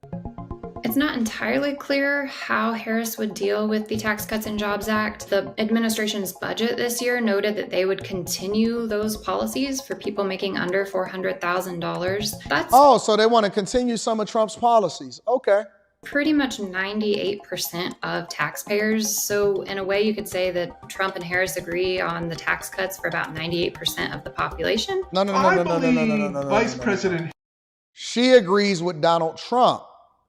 It's not entirely clear how Harris would deal with the Tax Cuts and Jobs Act. The administration's budget this year noted that they would continue those policies for people making under $400,000. So they want to continue some of Trump's policies. Okay. Pretty much 98% of taxpayers. So in a way, you could say that Trump and Harris agree on the tax cuts for about 98% of the population. No. Vice President. She agrees with Donald Trump.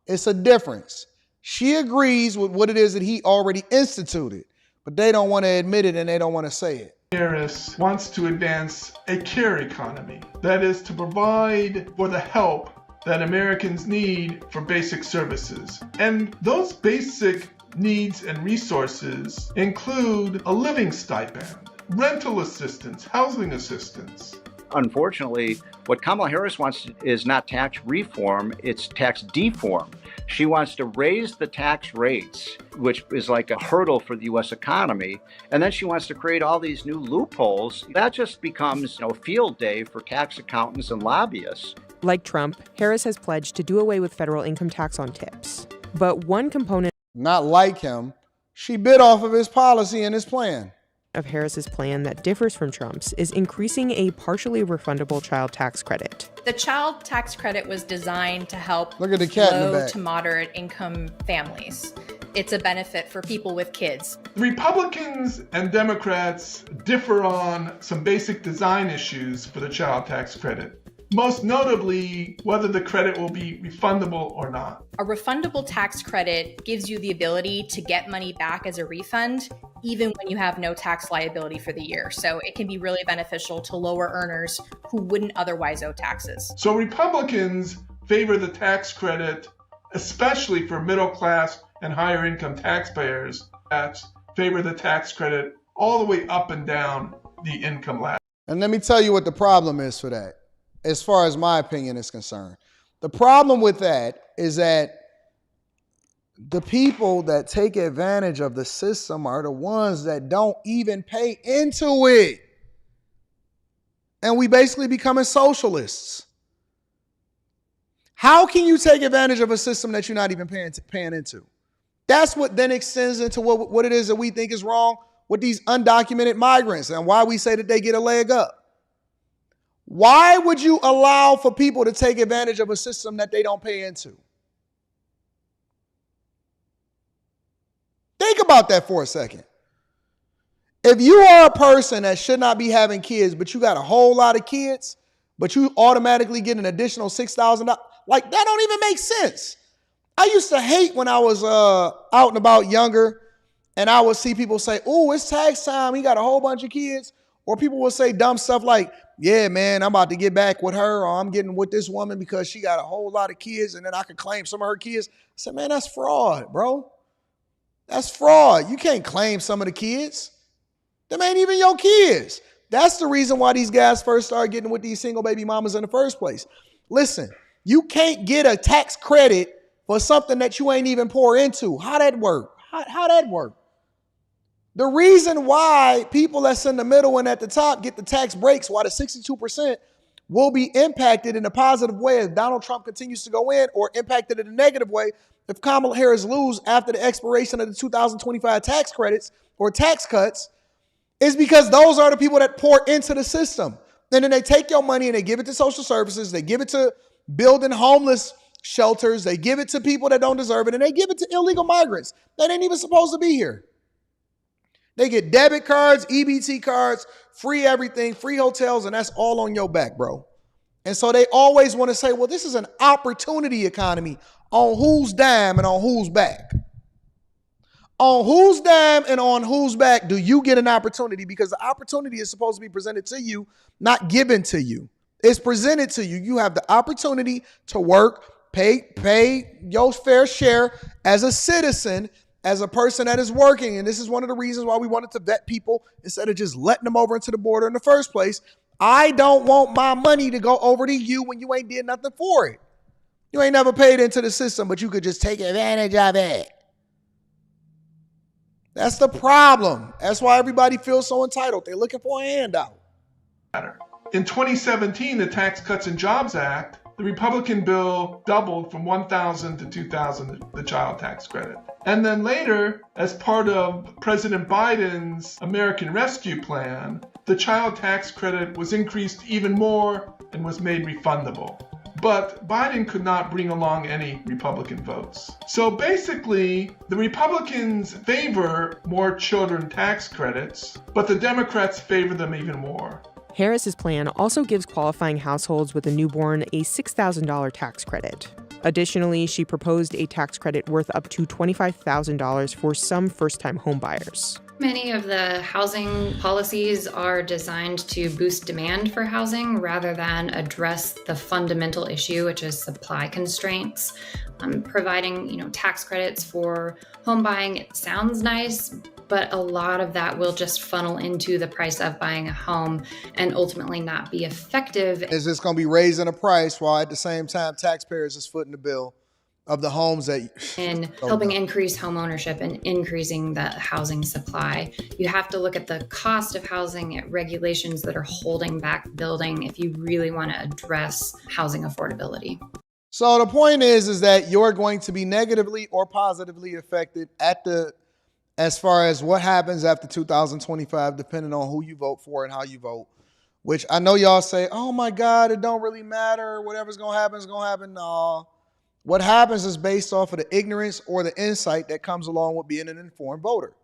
It's a difference. She agrees with what it is that he already instituted, but they don't want to admit it and they don't want to say it. Harris wants to advance a care economy. That is to provide for the help that Americans need for basic services. And those basic needs and resources include a living stipend, rental assistance, housing assistance. Unfortunately, what Kamala Harris wants is not tax reform, it's tax deform. She wants to raise the tax rates, which is like a hurdle for the U.S. economy, and then she wants to create all these new loopholes. That just becomes, field day for tax accountants and lobbyists. Like Trump, Harris has pledged to do away with federal income tax on tips. But one component, not like him, she bit off of his policy and his plan. Of Harris's plan that differs from Trump's is increasing a partially refundable child tax credit. The child tax credit was designed to help Look at the cat in the low back. to moderate income families. It's a benefit for people with kids. Republicans and Democrats differ on some basic design issues for the child tax credit. Most notably, whether the credit will be refundable or not. A refundable tax credit gives you the ability to get money back as a refund, even when you have no tax liability for the year. So it can be really beneficial to lower earners who wouldn't otherwise owe taxes. So Republicans favor the tax credit, especially for middle class and higher income taxpayers, that favor the tax credit all the way up and down the income ladder. And let me tell you what the problem is for that, as far as my opinion is concerned. The problem with that is that the people that take advantage of the system are the ones that don't even pay into it. And we basically becoming socialists. How can you take advantage of a system that you're not even paying into? That's what then extends into what it is that we think is wrong with these undocumented migrants and why we say that they get a leg up. Why would you allow for people to take advantage of a system that they don't pay into? Think about that for a second. If you are a person that should not be having kids, but you got a whole lot of kids, but you automatically get an additional $6,000, like that don't even make sense. I used to hate when I was out and about younger and I would see people say, oh, it's tax time. He got a whole bunch of kids. Or people will say dumb stuff like, yeah, man, I'm about to get back with her, or I'm getting with this woman because she got a whole lot of kids and then I can claim some of her kids. I said, man, that's fraud, bro. That's fraud. You can't claim some of the kids. Them ain't even your kids. That's the reason why these guys first started getting with these single baby mamas in the first place. Listen, You can't get a tax credit for something that you ain't even pour into. How that work? How that work? The reason why people that's in the middle and at the top get the tax breaks, while the 62% will be impacted in a positive way as Donald Trump continues to go in, or impacted in a negative way if Kamala Harris lose after the expiration of the 2025 tax credits or tax cuts, is because those are the people that pour into the system. And then they take your money and they give it to social services. They give it to building homeless shelters. They give it to people that don't deserve it. And they give it to illegal migrants that ain't even supposed to be here. They get debit cards, EBT cards, free everything, free hotels, and that's all on your back, bro. And so they always want to say, well, this is an opportunity economy. On whose dime and on whose back? On whose dime and on whose back do you get an opportunity? Because the opportunity is supposed to be presented to you, not given to you. It's presented to you. You have the opportunity to work, pay your fair share as a citizen, as a person that is working. And this is one of the reasons why we wanted to vet people instead of just letting them over into the border in the first place. I don't want my money to go over to you when you ain't did nothing for it. You ain't never paid into the system, but you could just take advantage of it. That's the problem. That's why everybody feels so entitled. They're looking for a handout. In 2017, the Tax Cuts and Jobs Act, the Republican bill doubled from $1,000 to $2,000, the child tax credit. And then later, as part of President Biden's American Rescue Plan, the child tax credit was increased even more and was made refundable. But Biden could not bring along any Republican votes. So basically, the Republicans favor more children tax credits, but the Democrats favor them even more. Harris's plan also gives qualifying households with a newborn a $6,000 tax credit. Additionally, she proposed a tax credit worth up to $25,000 for some first-time homebuyers. Many of the housing policies are designed to boost demand for housing rather than address the fundamental issue, which is supply constraints. Providing, tax credits for home buying, it sounds nice, but a lot of that will just funnel into the price of buying a home and ultimately not be effective. Is this going to be raising the price while at the same time taxpayers is footing the bill of the homes that and helping increase home ownership and increasing the housing supply? You have to look at the cost of housing, at regulations that are holding back building if you really want to address housing affordability. So the point is that you're going to be negatively or positively affected as far as what happens after 2025, depending on who you vote for and how you vote, which I know y'all say, oh my God, it don't really matter. Whatever's going to happen is going to happen. No. What happens is based off of the ignorance or the insight that comes along with being an informed voter.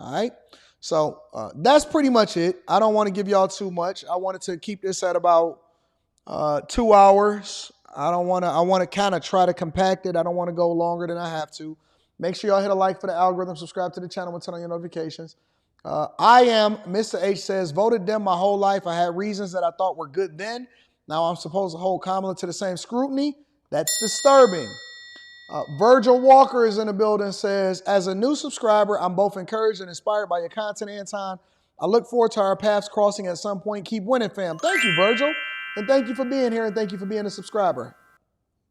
All right. So that's pretty much it. I don't want to give y'all too much. I wanted to keep this at about 2 hours. I want to kind of try to compact it. I don't want to go longer than I have to. Make sure y'all hit a like for the algorithm, subscribe to the channel, and turn on your notifications. I am, Mr. H says, voted them my whole life. I had reasons that I thought were good then. Now I'm supposed to hold Kamala to the same scrutiny. That's disturbing. Virgil Walker is in the building, says, as a new subscriber, I'm both encouraged and inspired by your content, Anton. I look forward to our paths crossing at some point. Keep winning, fam. Thank you, Virgil. And thank you for being here, and thank you for being a subscriber.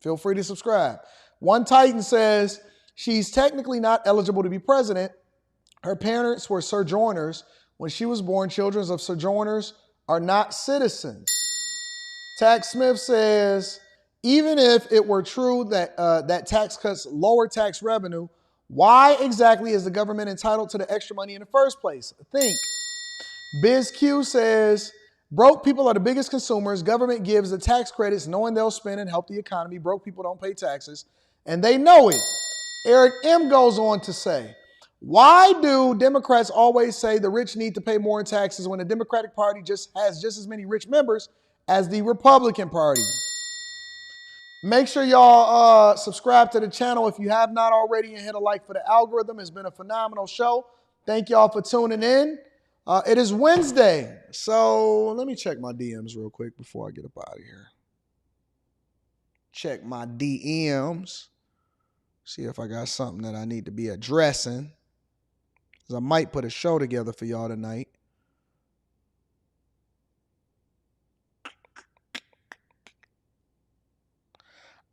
Feel free to subscribe. One Titan says, she's technically not eligible to be president. Her parents were sojourners. When she was born, children of sojourners are not citizens. Tax Smith says, even if it were true that that tax cuts lower tax revenue, why exactly is the government entitled to the extra money in the first place? Think. BizQ says, broke people are the biggest consumers. Government gives the tax credits knowing they'll spend and help the economy. Broke people don't pay taxes, and they know it. Eric M. goes on to say, why do Democrats always say the rich need to pay more in taxes when the Democratic Party has just as many rich members as the Republican Party? Make sure y'all subscribe to the channel if you have not already, and hit a like for the algorithm. It's been a phenomenal show. Thank y'all for tuning in. It is Wednesday, so let me check my DMs real quick before I get up out of here. Check my DMs. See if I got something that I need to be addressing. Because I might put a show together for y'all tonight.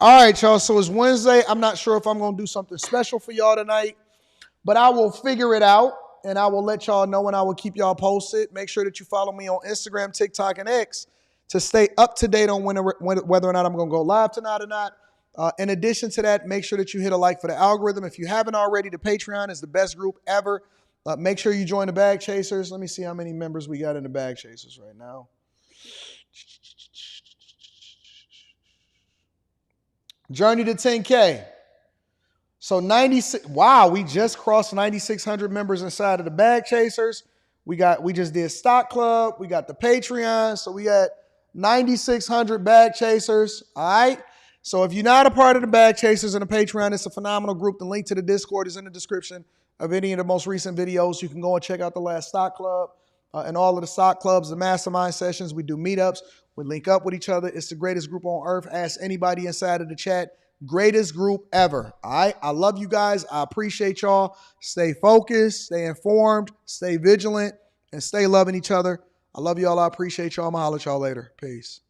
All right, y'all. So it's Wednesday. I'm not sure if I'm going to do something special for y'all tonight, but I will figure it out, and I will let y'all know, and I will keep y'all posted. Make sure that you follow me on Instagram, TikTok, and X to stay up to date on whether or not I'm going to go live tonight or not. In addition to that, make sure that you hit a like for the algorithm. If you haven't already, the Patreon is the best group ever. Make sure you join the Bag Chasers. Let me see how many members we got in the Bag Chasers right now. Journey to 10K. So 96. Wow, we just crossed 9,600 members inside of the Bag Chasers. We just did Stock Club. We got the Patreon. So we got 9,600 Bag Chasers. All right. So if you're not a part of the Bag Chasers and the Patreon, it's a phenomenal group. The link to the Discord is in the description of any of the most recent videos. You can go and check out the last Stock Club and all of the Stock Clubs, the mastermind sessions. We do meetups. We link up with each other. It's the greatest group on earth. Ask anybody inside of the chat. Greatest group ever. All right. I love you guys. I appreciate y'all. Stay focused, stay informed, stay vigilant, and stay loving each other. I love y'all. I appreciate y'all. I'm going to holler at y'all later. Peace.